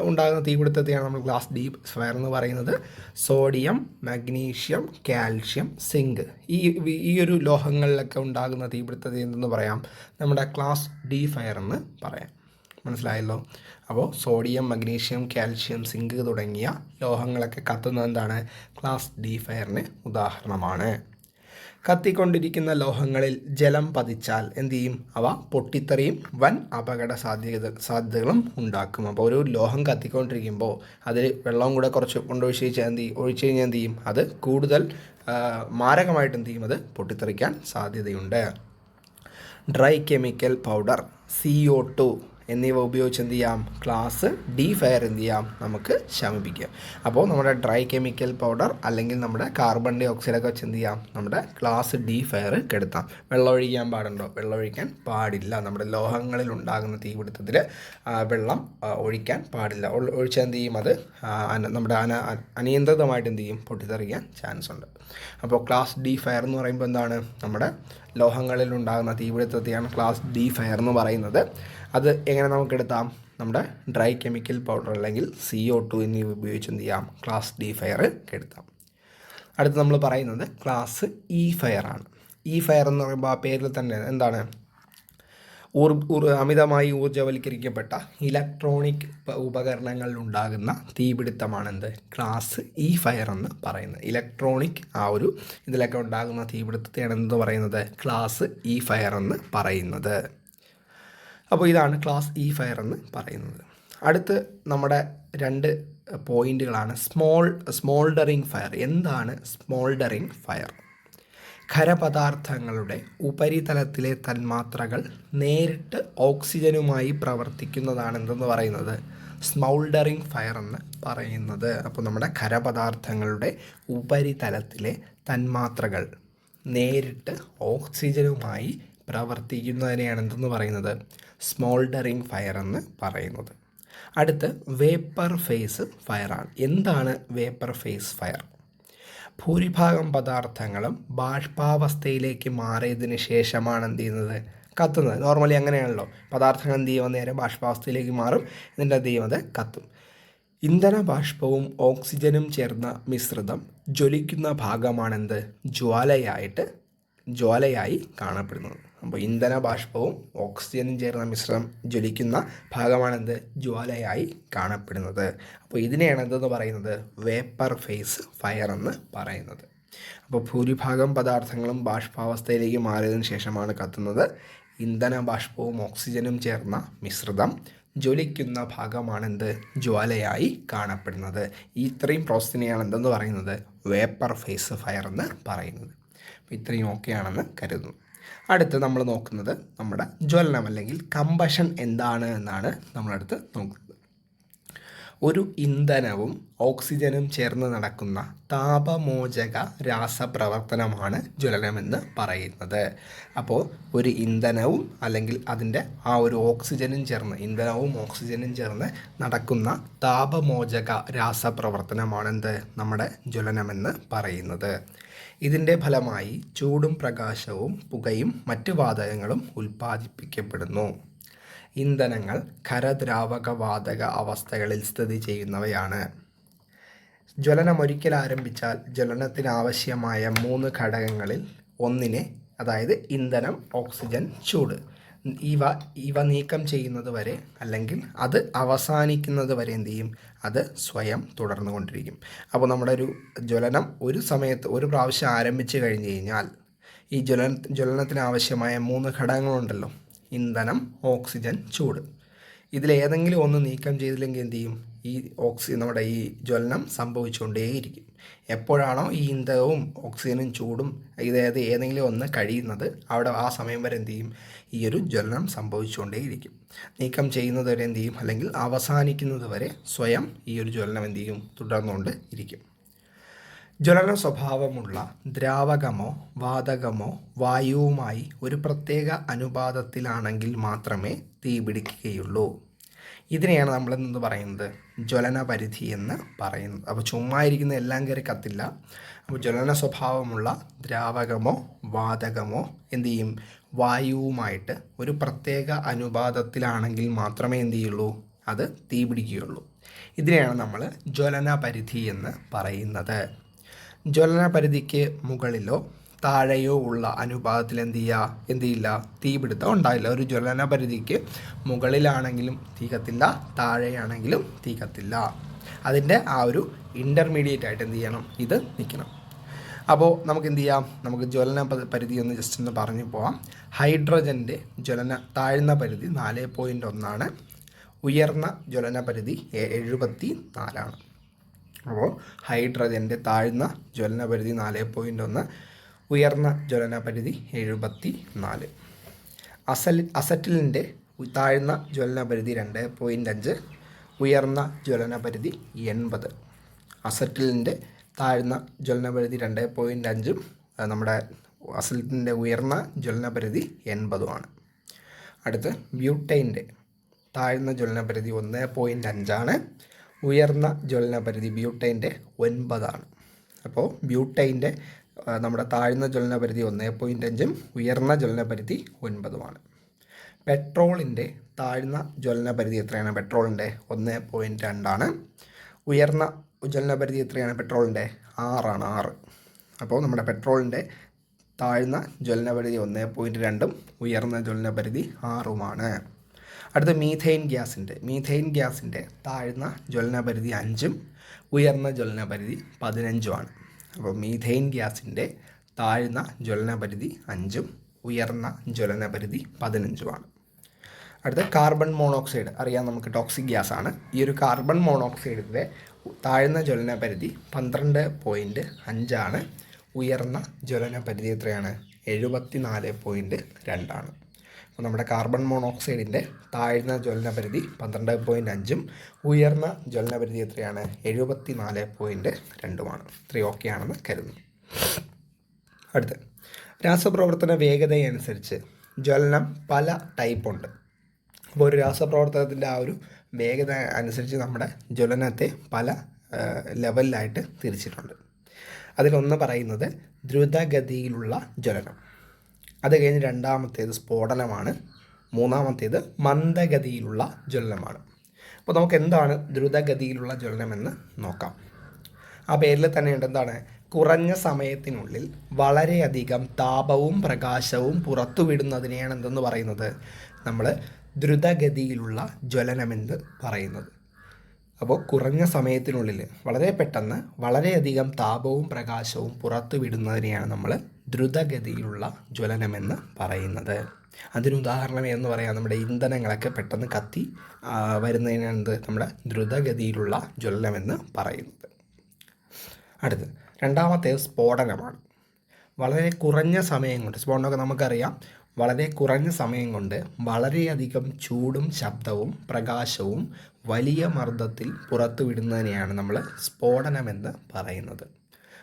ഉണ്ടാകുന്ന തീപിടുത്തത്തെയാണ് നമ്മൾ ക്ലാസ് ഡി ഫയർ എന്ന് പറയുന്നത്. സോഡിയം, മഗ്നീഷ്യം, കാൽഷ്യം, സിങ്ക് ഈ ഒരു ലോഹങ്ങളിലൊക്കെ ഉണ്ടാകുന്ന തീപിടുത്തത്തെ എന്തെന്ന് പറയാം? നമ്മുടെ ക്ലാസ് ഡി ഫയർ എന്ന് പറയാം. മനസ്സിലായല്ലോ? അപ്പോൾ സോഡിയം, മഗ്നീഷ്യം, കാൽഷ്യം, സിങ്ക് തുടങ്ങിയ ലോഹങ്ങളൊക്കെ കത്തുന്നത് എന്താണ്? ക്ലാസ് ഡി ഫയറിന് ഉദാഹരണമാണ്. കത്തിക്കൊണ്ടിരിക്കുന്ന ലോഹങ്ങളിൽ ജലം പതിച്ചാൽ എന്തു ചെയ്യും? അവ പൊട്ടിത്തെറിയും വൻ അപകട സാധ്യതകളും ഉണ്ടാക്കും. അപ്പോൾ ഒരു ലോഹം കത്തിക്കൊണ്ടിരിക്കുമ്പോൾ അതിൽ വെള്ളം കൂടെ കുറച്ച് കൊണ്ടൊഴിച്ച് ഒഴിച്ച് കഴിഞ്ഞാൽ എന്ത് ചെയ്യും? അത് കൂടുതൽ മാരകമായിട്ട് എന്ത് ചെയ്യും? അത് പൊട്ടിത്തെറിക്കാൻ സാധ്യതയുണ്ട്. ഡ്രൈ കെമിക്കൽ പൗഡർ, CO2 എന്നിവ ഉപയോഗിച്ച് എന്ത് ചെയ്യാം? ക്ലാസ് ഡി ഫയർ എന്ത് ചെയ്യാം? നമുക്ക് ശമിപ്പിക്കാം. അപ്പോൾ നമ്മുടെ ഡ്രൈ കെമിക്കൽ പൗഡർ അല്ലെങ്കിൽ നമ്മുടെ കാർബൺ ഡൈ ഓക്സൈഡൊക്കെ വെച്ച് എന്ത് ചെയ്യാം? നമ്മുടെ ക്ലാസ് ഡി ഫയർ കെടുത്താം. വെള്ളം ഒഴിക്കാൻ പാടുണ്ടോ? വെള്ളം ഒഴിക്കാൻ പാടില്ല. നമ്മുടെ ലോഹങ്ങളിൽ ഉണ്ടാകുന്ന തീപിടുത്തത്തിൽ വെള്ളം ഒഴിക്കാൻ പാടില്ല. ഒഴിച്ചാൽ എന്ത് ചെയ്യും? അത് നമ്മുടെ അനിയന്ത്രിതമായിട്ട് എന്ത് ചെയ്യും? പൊട്ടിത്തെറിക്കാൻ ചാൻസ് ഉണ്ട്. അപ്പോൾ ക്ലാസ് ഡി ഫയർ എന്ന് പറയുമ്പോൾ എന്താണ്? നമ്മുടെ ലോഹങ്ങളിൽ ഉണ്ടാകുന്ന തീപിടുത്തത്തെയാണ് ക്ലാസ് ഡി ഫയർ എന്ന് പറയുന്നത്. അത് എങ്ങനെ നമുക്ക് എടുത്താം? നമ്മുടെ ഡ്രൈ കെമിക്കൽ പൗഡർ അല്ലെങ്കിൽ CO2 എന്നിവ ഉപയോഗിച്ച് എന്ത് ചെയ്യാം? ക്ലാസ് ഡി ഫയർ എടുത്താം. അടുത്ത് നമ്മൾ പറയുന്നത് ക്ലാസ് ഇ ഫയർ ആണ്. ഇ ഫയർ എന്ന് പറയുമ്പോൾ ആ പേരിൽ തന്നെ എന്താണ്? അമിതമായി ഊർജ്ജവൽക്കരിക്കപ്പെട്ട ഇലക്ട്രോണിക് ഉപകരണങ്ങളിൽ ഉണ്ടാകുന്ന തീപിടുത്തമാണെന്ത്? ക്ലാസ് ഇ ഫയർ എന്ന് പറയുന്നത്. ഇലക്ട്രോണിക് ഇതിലൊക്കെ ഉണ്ടാകുന്ന തീപിടുത്തത്തെയാണ് എന്ത് പറയുന്നത്? ക്ലാസ് ഇ ഫയർ എന്ന് പറയുന്നത്. അപ്പോൾ ഇതാണ് ക്ലാസ് ഇ ഫയർ എന്ന് പറയുന്നത്. അടുത്ത് നമ്മുടെ 2 പോയിന്റുകളാണ്. സ്മോൾഡറിങ് ഫയർ. എന്താണ് സ്മോൾഡറിങ് ഫയർ? ഖരപദാർത്ഥങ്ങളുടെ ഉപരിതലത്തിലെ തന്മാത്രകൾ നേരിട്ട് ഓക്സിജനുമായി പ്രവർത്തിക്കുന്നതാണ് എന്തെന്ന് പറയുന്നത്? സ്മോൾഡറിങ് ഫയർ എന്ന് പറയുന്നത്. അപ്പോൾ നമ്മുടെ ഖരപദാർത്ഥങ്ങളുടെ ഉപരിതലത്തിലെ തന്മാത്രകൾ നേരിട്ട് ഓക്സിജനുമായി പ്രവർത്തിക്കുന്നതിനെയാണ് എന്തെന്ന് പറയുന്നത്? സ്മോൾഡറിങ് ഫയർ എന്ന് പറയുന്നത്. അടുത്ത് വേപ്പർ ഫേസ് ഫയറാണ്. എന്താണ് വേപ്പർ ഫേസ് ഫയർ? ഭൂരിഭാഗം പദാർത്ഥങ്ങളും ബാഷ്പാവസ്ഥയിലേക്ക് മാറിയതിന് ശേഷമാണ് എന്ത് ചെയ്യുന്നത്? കത്തുന്നത്. നോർമലി അങ്ങനെയാണല്ലോ. പദാർത്ഥങ്ങൾ എന്ത് ചെയ്യുമ്പോൾ നേരെ ബാഷ്പാവസ്ഥയിലേക്ക് മാറും, എന്നിട്ട് എന്ത് ചെയ്യും? അത് കത്തും. ഇന്ധന ബാഷ്പവും ഓക്സിജനും ചേർന്ന മിശ്രിതം ജ്വലിക്കുന്ന ഭാഗമാണെന്ത്? ജ്വാലയായി കാണപ്പെടുന്നത്. അപ്പോൾ ഇന്ധന ബാഷ്പവും ഓക്സിജനും ചേർന്ന മിശ്രിതം ജ്വലിക്കുന്ന ഭാഗമാണെന്ത്? ജ്വാലയായി കാണപ്പെടുന്നത്. അപ്പോൾ ഇതിനെയാണ് എന്തെന്ന് പറയുന്നത്? വേപ്പർ ഫേസ് ഫയർ എന്ന് പറയുന്നത്. അപ്പോൾ ഭൂരിഭാഗം പദാർത്ഥങ്ങളും ബാഷ്പാവസ്ഥയിലേക്ക് മാറിയതിനു ശേഷമാണ് കത്തുന്നത്. ഇന്ധന ബാഷ്പവും ഓക്സിജനും ചേർന്ന മിശ്രിതം ജ്വലിക്കുന്ന ഭാഗമാണെന്ത്? ജ്വാലയായി കാണപ്പെടുന്നത്. ഈ ഇത്രയും പ്രോസസ്സിനെയാണ് എന്തെന്ന് പറയുന്നത്? വേപ്പർ ഫേസ് ഫയർ എന്ന് പറയുന്നത്. അപ്പോൾ ഇത്രയും ഓക്കെയാണെന്ന് കരുതുന്നു. അടുത്ത് നമ്മൾ നോക്കുന്നത് നമ്മുടെ ജ്വലനം അല്ലെങ്കിൽ കമ്പഷൻ എന്താണ് എന്നാണ് നമ്മളടുത്ത് നോക്കുന്നത്. ഒരു ഇന്ധനവും ഓക്സിജനും ചേർന്ന് നടക്കുന്ന താപമോചക രാസപ്രവർത്തനമാണ് ജ്വലനമെന്ന് പറയുന്നത്. അപ്പോൾ ഒരു ഇന്ധനവും അല്ലെങ്കിൽ അതിൻ്റെ ഒരു ഇന്ധനവും ഓക്സിജനും ചേർന്ന് നടക്കുന്ന താപമോചക രാസപ്രവർത്തനമാണെന്ത്? നമ്മുടെ ജ്വലനമെന്ന് പറയുന്നത്. ഇതിൻ്റെ ഫലമായി ചൂടും പ്രകാശവും പുകയും മറ്റ് വാതകങ്ങളും ഉൽപ്പാദിപ്പിക്കപ്പെടുന്നു. ഇന്ധനങ്ങൾ ഖരദ്രാവക വാതക അവസ്ഥകളിൽ സ്ഥിതി ചെയ്യുന്നവയാണ്. ജ്വലനമൊരിക്കൽ ആരംഭിച്ചാൽ ജ്വലനത്തിനാവശ്യമായ 3 ഘടകങ്ങളിൽ ഒന്നിനെ, അതായത് ഇന്ധനം, ഓക്സിജൻ, ചൂട്, ഇവ നീക്കം ചെയ്യുന്നത് വരെ അല്ലെങ്കിൽ അത് അവസാനിക്കുന്നത് വരെ എന്ത് ചെയ്യും? അത് സ്വയം തുടർന്നു കൊണ്ടിരിക്കും. അപ്പോൾ നമ്മുടെ ജ്വലനം ഒരു പ്രാവശ്യം ആരംഭിച്ചു കഴിഞ്ഞ് കഴിഞ്ഞാൽ ഈ ജ്വലനത്തിനാവശ്യമായ 3 ഘടകങ്ങളുണ്ടല്ലോ, ഇന്ധനം, ഓക്സിജൻ, ചൂട്, ഇതിലേതെങ്കിലും ഒന്ന് നീക്കം ചെയ്തില്ലെങ്കിൽ എന്ത് ചെയ്യും? നമ്മുടെ ഈ ജ്വലനം സംഭവിച്ചുകൊണ്ടേയിരിക്കും. എപ്പോഴാണോ ഈ ഇന്ധനവും ഓക്സിജനും ചൂടും ഏതെങ്കിലും ഒന്ന് കഴിയുന്നത്, അവിടെ ആ സമയം വരെ എന്ത് ചെയ്യും? ഈ ഒരു ജ്വലനം സംഭവിച്ചുകൊണ്ടേയിരിക്കും. നീക്കം ചെയ്യുന്നത് വരെ എന്ത് ചെയ്യും? അല്ലെങ്കിൽ അവസാനിക്കുന്നത് വരെ സ്വയം ഈ ഒരു ജ്വലനം എന്ത് ചെയ്യും? തുടർന്നുകൊണ്ട് ഇരിക്കും. ജ്വലന സ്വഭാവമുള്ള ദ്രാവകമോ വാതകമോ വായുവുമായി ഒരു പ്രത്യേക അനുപാതത്തിലാണെങ്കിൽ മാത്രമേ തീ പിടിക്കുകയുള്ളൂ. ഇതിനെയാണ് നമ്മളെന്ന് പറയുന്നത് ജ്വലന പരിധി എന്ന് പറയുന്നത്. അപ്പോൾ ചുമ്മാ ഇരിക്കുന്ന എല്ലാം കയറി കത്തില്ല. അപ്പോൾ ജ്വലന സ്വഭാവമുള്ള ദ്രാവകമോ വാതകമോ എന്ത് ചെയ്യും, വായുവുമായിട്ട് ഒരു പ്രത്യേക അനുപാതത്തിലാണെങ്കിൽ മാത്രമേ എന്ത് ചെയ്യുള്ളൂ, അത് തീ പിടിക്കുകയുള്ളൂ. ഇതിനെയാണ് നമ്മൾ ജ്വലന പരിധി എന്ന് പറയുന്നത്. ജ്വലന പരിധിക്ക് മുകളിലോ താഴെയോ ഉള്ള അനുപാതത്തിൽ എന്തില്ല, തീപിടുത്തം ഉണ്ടായില്ല. ഒരു ജ്വലന പരിധിക്ക് മുകളിലാണെങ്കിലും തീ കത്തില്ല, താഴെയാണെങ്കിലും തീ കത്തില്ല. അതിൻ്റെ ആ ഒരു ഇൻ്റർമീഡിയറ്റ് ആയിട്ട് എന്ത് ചെയ്യണം, ഇത് നിൽക്കണം. അപ്പോൾ നമുക്ക് എന്ത് ചെയ്യാം, നമുക്ക് ജ്വലന പരിധി ഒന്ന് ജസ്റ്റ് ഒന്ന് പറഞ്ഞു പോവാം. ഹൈഡ്രജൻ്റെ താഴ്ന്ന പരിധി 4.1 ഉയർന്ന ജ്വലന പരിധി 74. അപ്പോൾ ഹൈഡ്രജൻ്റെ താഴ്ന്ന ജ്വലന പരിധി 4.1, ഉയർന്ന ജ്വലന പരിധി 74. അസറ്റിലിൻ്റെ താഴ്ന്ന ജ്വലന പരിധി 2.5, ഉയർന്ന ജ്വലന പരിധി 80. അസറ്റിലിൻ്റെ താഴ്ന്ന ജ്വലന പരിധി 2.5, നമ്മുടെ അസറ്റിൻ്റെ ഉയർന്ന ജ്വലന പരിധി 80. അടുത്ത് ബ്യൂട്ടൈൻ്റെ താഴ്ന്ന ജ്വലന പരിധി 1.5, ഉയർന്ന ജ്വലന പരിധി ബ്യൂട്ടൈൻ്റെ 9. അപ്പോൾ ബ്യൂട്ടൈൻ്റെ നമ്മുടെ താഴ്ന്ന ജ്വലന പരിധി 1.5, ഉയർന്ന ജ്വലന പരിധി 9. പെട്രോളിൻ്റെ താഴ്ന്ന ജ്വലന പരിധി എത്രയാണ്, പെട്രോളിൻ്റെ 1.2. ഉയർന്ന ജ്വലന പരിധി എത്രയാണ്, പെട്രോളിൻ്റെ 6. അപ്പോൾ നമ്മുടെ പെട്രോളിൻ്റെ താഴ്ന്ന ജ്വലന പരിധി 1.2, ഉയർന്ന ജ്വലന പരിധി 6. അടുത്ത മീഥെയിൻ ഗ്യാസിൻ്റെ താഴ്ന്ന ജ്വലന പരിധി 5, ഉയർന്ന ജ്വലന പരിധി 15. അപ്പോൾ മീഥെയിൻ ഗ്യാസിൻ്റെ താഴ്ന്ന ജ്വലന പരിധി 5, ഉയർന്ന ജ്വലന പരിധി 15. അടുത്ത കാർബൺ മോണോക്സൈഡ്, അറിയാം നമുക്ക് ടോക്സിക് ഗ്യാസാണ്. ഈ ഒരു കാർബൺ മോണോക്സൈഡിൻ്റെ താഴ്ന്ന ജ്വലന പരിധി 12.5, ഉയർന്ന ജ്വലന പരിധി എത്രയാണ്, 74.2. അപ്പോൾ നമ്മുടെ കാർബൺ മോണോക്സൈഡിൻ്റെ താഴ്ന്ന ജ്വലന പരിധി 12.5, ഉയർന്ന ജ്വലന പരിധി എത്രയാണ്, 74.2. ഇത്രയും ഓക്കെ ആണെന്ന് കരുതുന്നു. അടുത്ത് രാസപ്രവർത്തന വേഗതയനുസരിച്ച് ജ്വലനം പല ടൈപ്പുണ്ട്. അപ്പോൾ ഒരു രാസപ്രവർത്തനത്തിൻ്റെ ആ ഒരു വേഗത അനുസരിച്ച് നമ്മുടെ ജ്വലനത്തെ പല ലെവലിലായിട്ട് തിരിച്ചിട്ടുണ്ട്. അതിലൊന്ന് പറയുന്നത് ദ്രുതഗതിയിലുള്ള ജ്വലനം, അത് കഴിഞ്ഞ് രണ്ടാമത്തേത് സ്ഫോടനമാണ്, മൂന്നാമത്തേത് മന്ദഗതിയിലുള്ള ജ്വലനമാണ്. അപ്പോൾ നമുക്ക് എന്താണ് ദ്രുതഗതിയിലുള്ള ജ്വലനമെന്ന് നോക്കാം. ആ പേരിൽ തന്നെയുണ്ട് എന്താണ്, കുറഞ്ഞ സമയത്തിനുള്ളിൽ വളരെയധികം താപവും പ്രകാശവും പുറത്തുവിടുന്നതിനെയാണ് എന്തെന്ന് പറയുന്നത്, നമ്മൾ ദ്രുതഗതിയിലുള്ള ജ്വലനമെന്ന് പറയുന്നത്. അപ്പോൾ കുറഞ്ഞ സമയത്തിനുള്ളിൽ വളരെ പെട്ടെന്ന് വളരെയധികം താപവും പ്രകാശവും പുറത്തുവിടുന്നതിനെയാണ് നമ്മൾ ദ്രുതഗതിയിലുള്ള ജ്വലനമെന്ന് പറയുന്നത്. അതിനുദാഹരണം എന്ന് പറയാം, നമ്മുടെ ഇന്ധനങ്ങളൊക്കെ പെട്ടെന്ന് കത്തി വരുന്നതിനാണ് നമ്മുടെ ദ്രുതഗതിയിലുള്ള ജ്വലനമെന്ന് പറയുന്നത്. അടുത്ത് രണ്ടാമത്തേത് സ്ഫോടനമാണ്. വളരെ കുറഞ്ഞ സമയം കൊണ്ട്, സ്ഫോടനമൊക്കെ നമുക്കറിയാം, വളരെ കുറഞ്ഞ സമയം കൊണ്ട് വളരെയധികം ചൂടും ശബ്ദവും പ്രകാശവും വലിയ മർദ്ദത്തിൽ പുറത്തുവിടുന്നതിനെയാണ് നമ്മൾ സ്ഫോടനമെന്ന് പറയുന്നത്.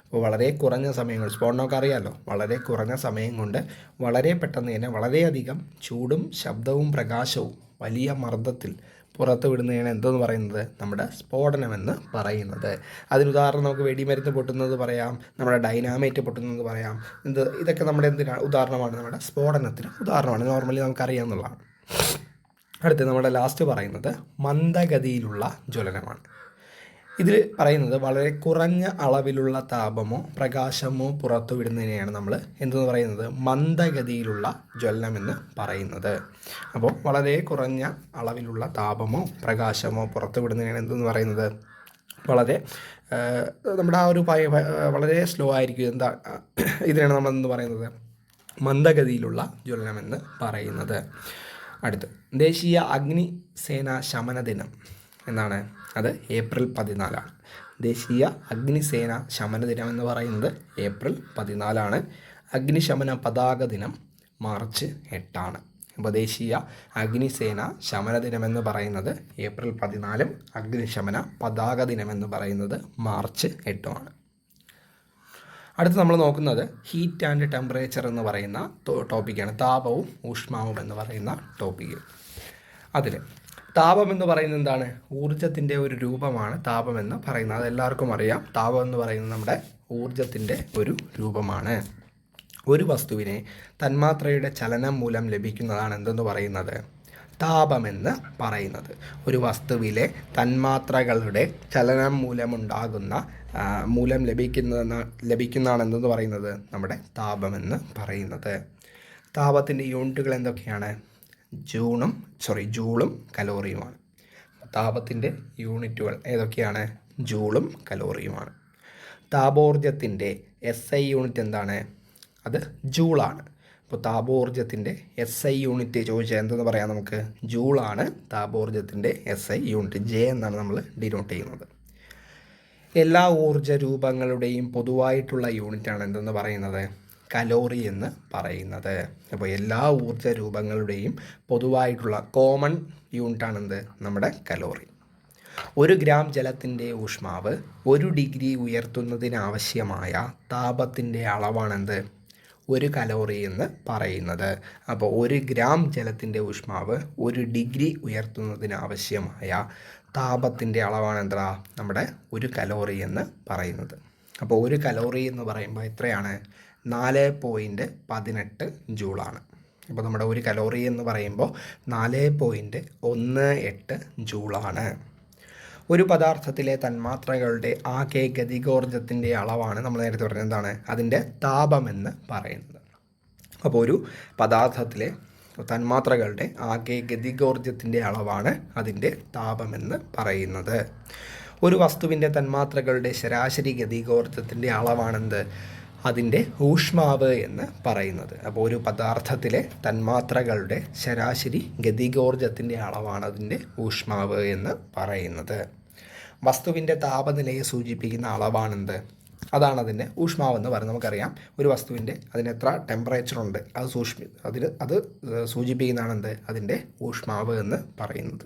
അപ്പോൾ വളരെ കുറഞ്ഞ സമയം കൊണ്ട്, സ്ഫോടനമൊക്കെ അറിയാമല്ലോ, വളരെ കുറഞ്ഞ സമയം കൊണ്ട് വളരെ പെട്ടെന്ന് തന്നെ വളരെയധികം ചൂടും ശബ്ദവും പ്രകാശവും വലിയ മർദ്ദത്തിൽ പുറത്തുവിടുന്നതിനാണ് എന്തെന്ന് പറയുന്നത്, നമ്മുടെ സ്ഫോടനമെന്ന് പറയുന്നത്. അതിനുദാഹരണം നമുക്ക് വെടിമരുന്ന് പൊട്ടുന്നത് പറയാം, നമ്മുടെ ഡൈനാമൈറ്റ് പൊട്ടുന്നത് പറയാം. ഇതൊക്കെ നമ്മുടെ എന്തിനാണ് ഉദാഹരണമാണ്, നമ്മുടെ സ്ഫോടനത്തിന് ഉദാഹരണമാണ്, നോർമലി നമുക്കറിയാവുന്നതാണ്. അടുത്ത് നമ്മുടെ ലാസ്റ്റ് പറയുന്നത് മന്ദഗതിയിലുള്ള ജ്വലനമാണ്. ഇതിൽ പറയുന്നത് വളരെ കുറഞ്ഞ അളവിലുള്ള താപമോ പ്രകാശമോ പുറത്തുവിടുന്നതിനെയാണ് നമ്മൾ എന്തെന്ന് പറയുന്നത്, മന്ദഗതിയിലുള്ള ജ്വലനമെന്ന് പറയുന്നത്. അപ്പോൾ വളരെ കുറഞ്ഞ അളവിലുള്ള താപമോ പ്രകാശമോ പുറത്തുവിടുന്നതിനാണ് എന്തെന്ന് പറയുന്നത്, നമ്മുടെ ആ ഒരു വളരെ സ്ലോ ആയിരിക്കും. ഇതിനാണ് നമ്മൾ എന്ത് പറയുന്നത്, മന്ദഗതിയിലുള്ള ജ്വലനമെന്ന് പറയുന്നത്. അടുത്ത് ദേശീയ അഗ്നിസേന ശമന ദിനം എന്നാണ്, അത് ഏപ്രിൽ 14. ദേശീയ അഗ്നിസേന ശമന ദിനം എന്ന് പറയുന്നത് ഏപ്രിൽ 14. അഗ്നിശമന പതാക ദിനം മാർച്ച് 8. അപ്പോൾ ദേശീയ അഗ്നിസേന ശമന ദിനമെന്ന് പറയുന്നത് ഏപ്രിൽ 14, അഗ്നിശമന പതാക ദിനമെന്ന് പറയുന്നത് മാർച്ച് 8. അടുത്ത് നമ്മൾ നോക്കുന്നത് ഹീറ്റ് ആൻഡ് ടെമ്പറേച്ചർ എന്ന് പറയുന്ന ടോപ്പിക്കാണ്. താപവും ഊഷ്മാവും എന്ന് പറയുന്ന ടോപ്പിക്ക്. അതിൽ താപം എന്ന് പറയുന്നത് എന്താണ്? ഊർജത്തിൻ്റെ ഒരു രൂപമാണ് താപമെന്ന് പറയുന്നത്. അതെല്ലാവർക്കും അറിയാം. താപം എന്ന് പറയുന്നത് നമ്മുടെ ഊർജത്തിൻ്റെ ഒരു രൂപമാണ്. ഒരു വസ്തുവിനെ തന്മാത്രയുടെ ചലനം മൂലം ലഭിക്കുന്നതാണ് എന്തെന്ന് പറയുന്നത്? താപമെന്ന് പറയുന്നത്. ഒരു വസ്തുവിലെ തന്മാത്രകളുടെ ചലനം മൂലം ലഭിക്കുന്നതാണ് എന്തെന്ന് പറയുന്നത്? നമ്മുടെ താപമെന്ന് പറയുന്നത്. താപത്തിൻ്റെ യൂണിറ്റുകൾ എന്തൊക്കെയാണ്? ജൂളും കലോറിയുമാണ്. താപത്തിൻ്റെ യൂണിറ്റുകൾ ഏതൊക്കെയാണ്? ജൂളും കലോറിയുമാണ്. താപോർജ്ജത്തിൻ്റെ SI യൂണിറ്റ് എന്താണ്? അത് ജൂളാണ്. അപ്പോൾ താപോർജ്ജത്തിൻ്റെ SI യൂണിറ്റ് ചോദിച്ചാൽ എന്തെന്ന് പറയാം നമുക്ക്? ജൂളാണ് താപോർജ്ജത്തിൻ്റെ SI യൂണിറ്റ്. J എന്നാണ് നമ്മൾ ഡിനോട്ട് ചെയ്യുന്നത്. എല്ലാ ഊർജ്ജ രൂപങ്ങളുടെയും പൊതുവായിട്ടുള്ള യൂണിറ്റാണ് എന്തെന്ന് പറയുന്നത്? കലോറി എന്ന് പറയുന്നത്. അപ്പോൾ എല്ലാ ഊർജ്ജ രൂപങ്ങളുടെയും പൊതുവായിട്ടുള്ള കോമൺ യൂണിറ്റാണെന്ത്? നമ്മുടെ കലോറി. 1 ഗ്രാം ജലത്തിൻ്റെ ഊഷ്മാവ് 1 ഡിഗ്രി ഉയർത്തുന്നതിനാവശ്യമായ താപത്തിൻ്റെ അളവാണെന്ത്? 1 കലോറി എന്ന് പറയുന്നത്. അപ്പോൾ 1 ഗ്രാം ജലത്തിൻ്റെ ഊഷ്മാവ് 1 ഡിഗ്രി ഉയർത്തുന്നതിനാവശ്യമായ താപത്തിൻ്റെ അളവാണ് എന്താ? നമ്മുടെ 1 കലോറി എന്ന് പറയുന്നത്. അപ്പോൾ 1 കലോറി എന്ന് പറയുമ്പോൾ എത്രയാണ്? 4.18 ജൂളാണ്. അപ്പോൾ നമ്മുടെ 1 കലോറി എന്ന് പറയുമ്പോൾ 4.18 ജൂളാണ്. ഒരു പദാർത്ഥത്തിലെ തന്മാത്രകളുടെ ആകെ ഗതികോർജ്ജത്തിൻ്റെ അളവാണ് നമ്മൾ നേരത്തെ പറഞ്ഞത് എന്താണ്? അതിൻ്റെ താപമെന്ന് പറയുന്നത്. അപ്പോൾ ഒരു പദാർത്ഥത്തിലെ തന്മാത്രകളുടെ ആകെ ഗതികോർജ്ജത്തിൻ്റെ അളവാണ് അതിൻ്റെ താപമെന്ന് പറയുന്നത്. ഒരു വസ്തുവിൻ്റെ തന്മാത്രകളുടെ ശരാശരി ഗതികോർജ്ജത്തിൻ്റെ അളവാണെന്ത്? അതിൻ്റെ ഊഷ്മാവ് എന്ന് പറയുന്നത്. അപ്പോൾ ഒരു പദാർത്ഥത്തിലെ തന്മാത്രകളുടെ ശരാശരി ഗതികോർജ്ജത്തിൻ്റെ അളവാണ് അതിൻ്റെ ഊഷ്മാവ് എന്ന് പറയുന്നത്. വസ്തുവിൻ്റെ താപനിലയെ സൂചിപ്പിക്കുന്ന അളവാണെന്ത്? അതാണ് അതിൻ്റെ ഊഷ്മാവെന്ന് പറയുന്നത്. നമുക്കറിയാം ഒരു വസ്തുവിൻ്റെ അതിനെത്ര ടെമ്പറേച്ചർ ഉണ്ട് അത് സൂചിപ്പിക്കുന്നതാണ് എന്ത്? അതിൻ്റെ ഊഷ്മാവ് എന്ന് പറയുന്നത്.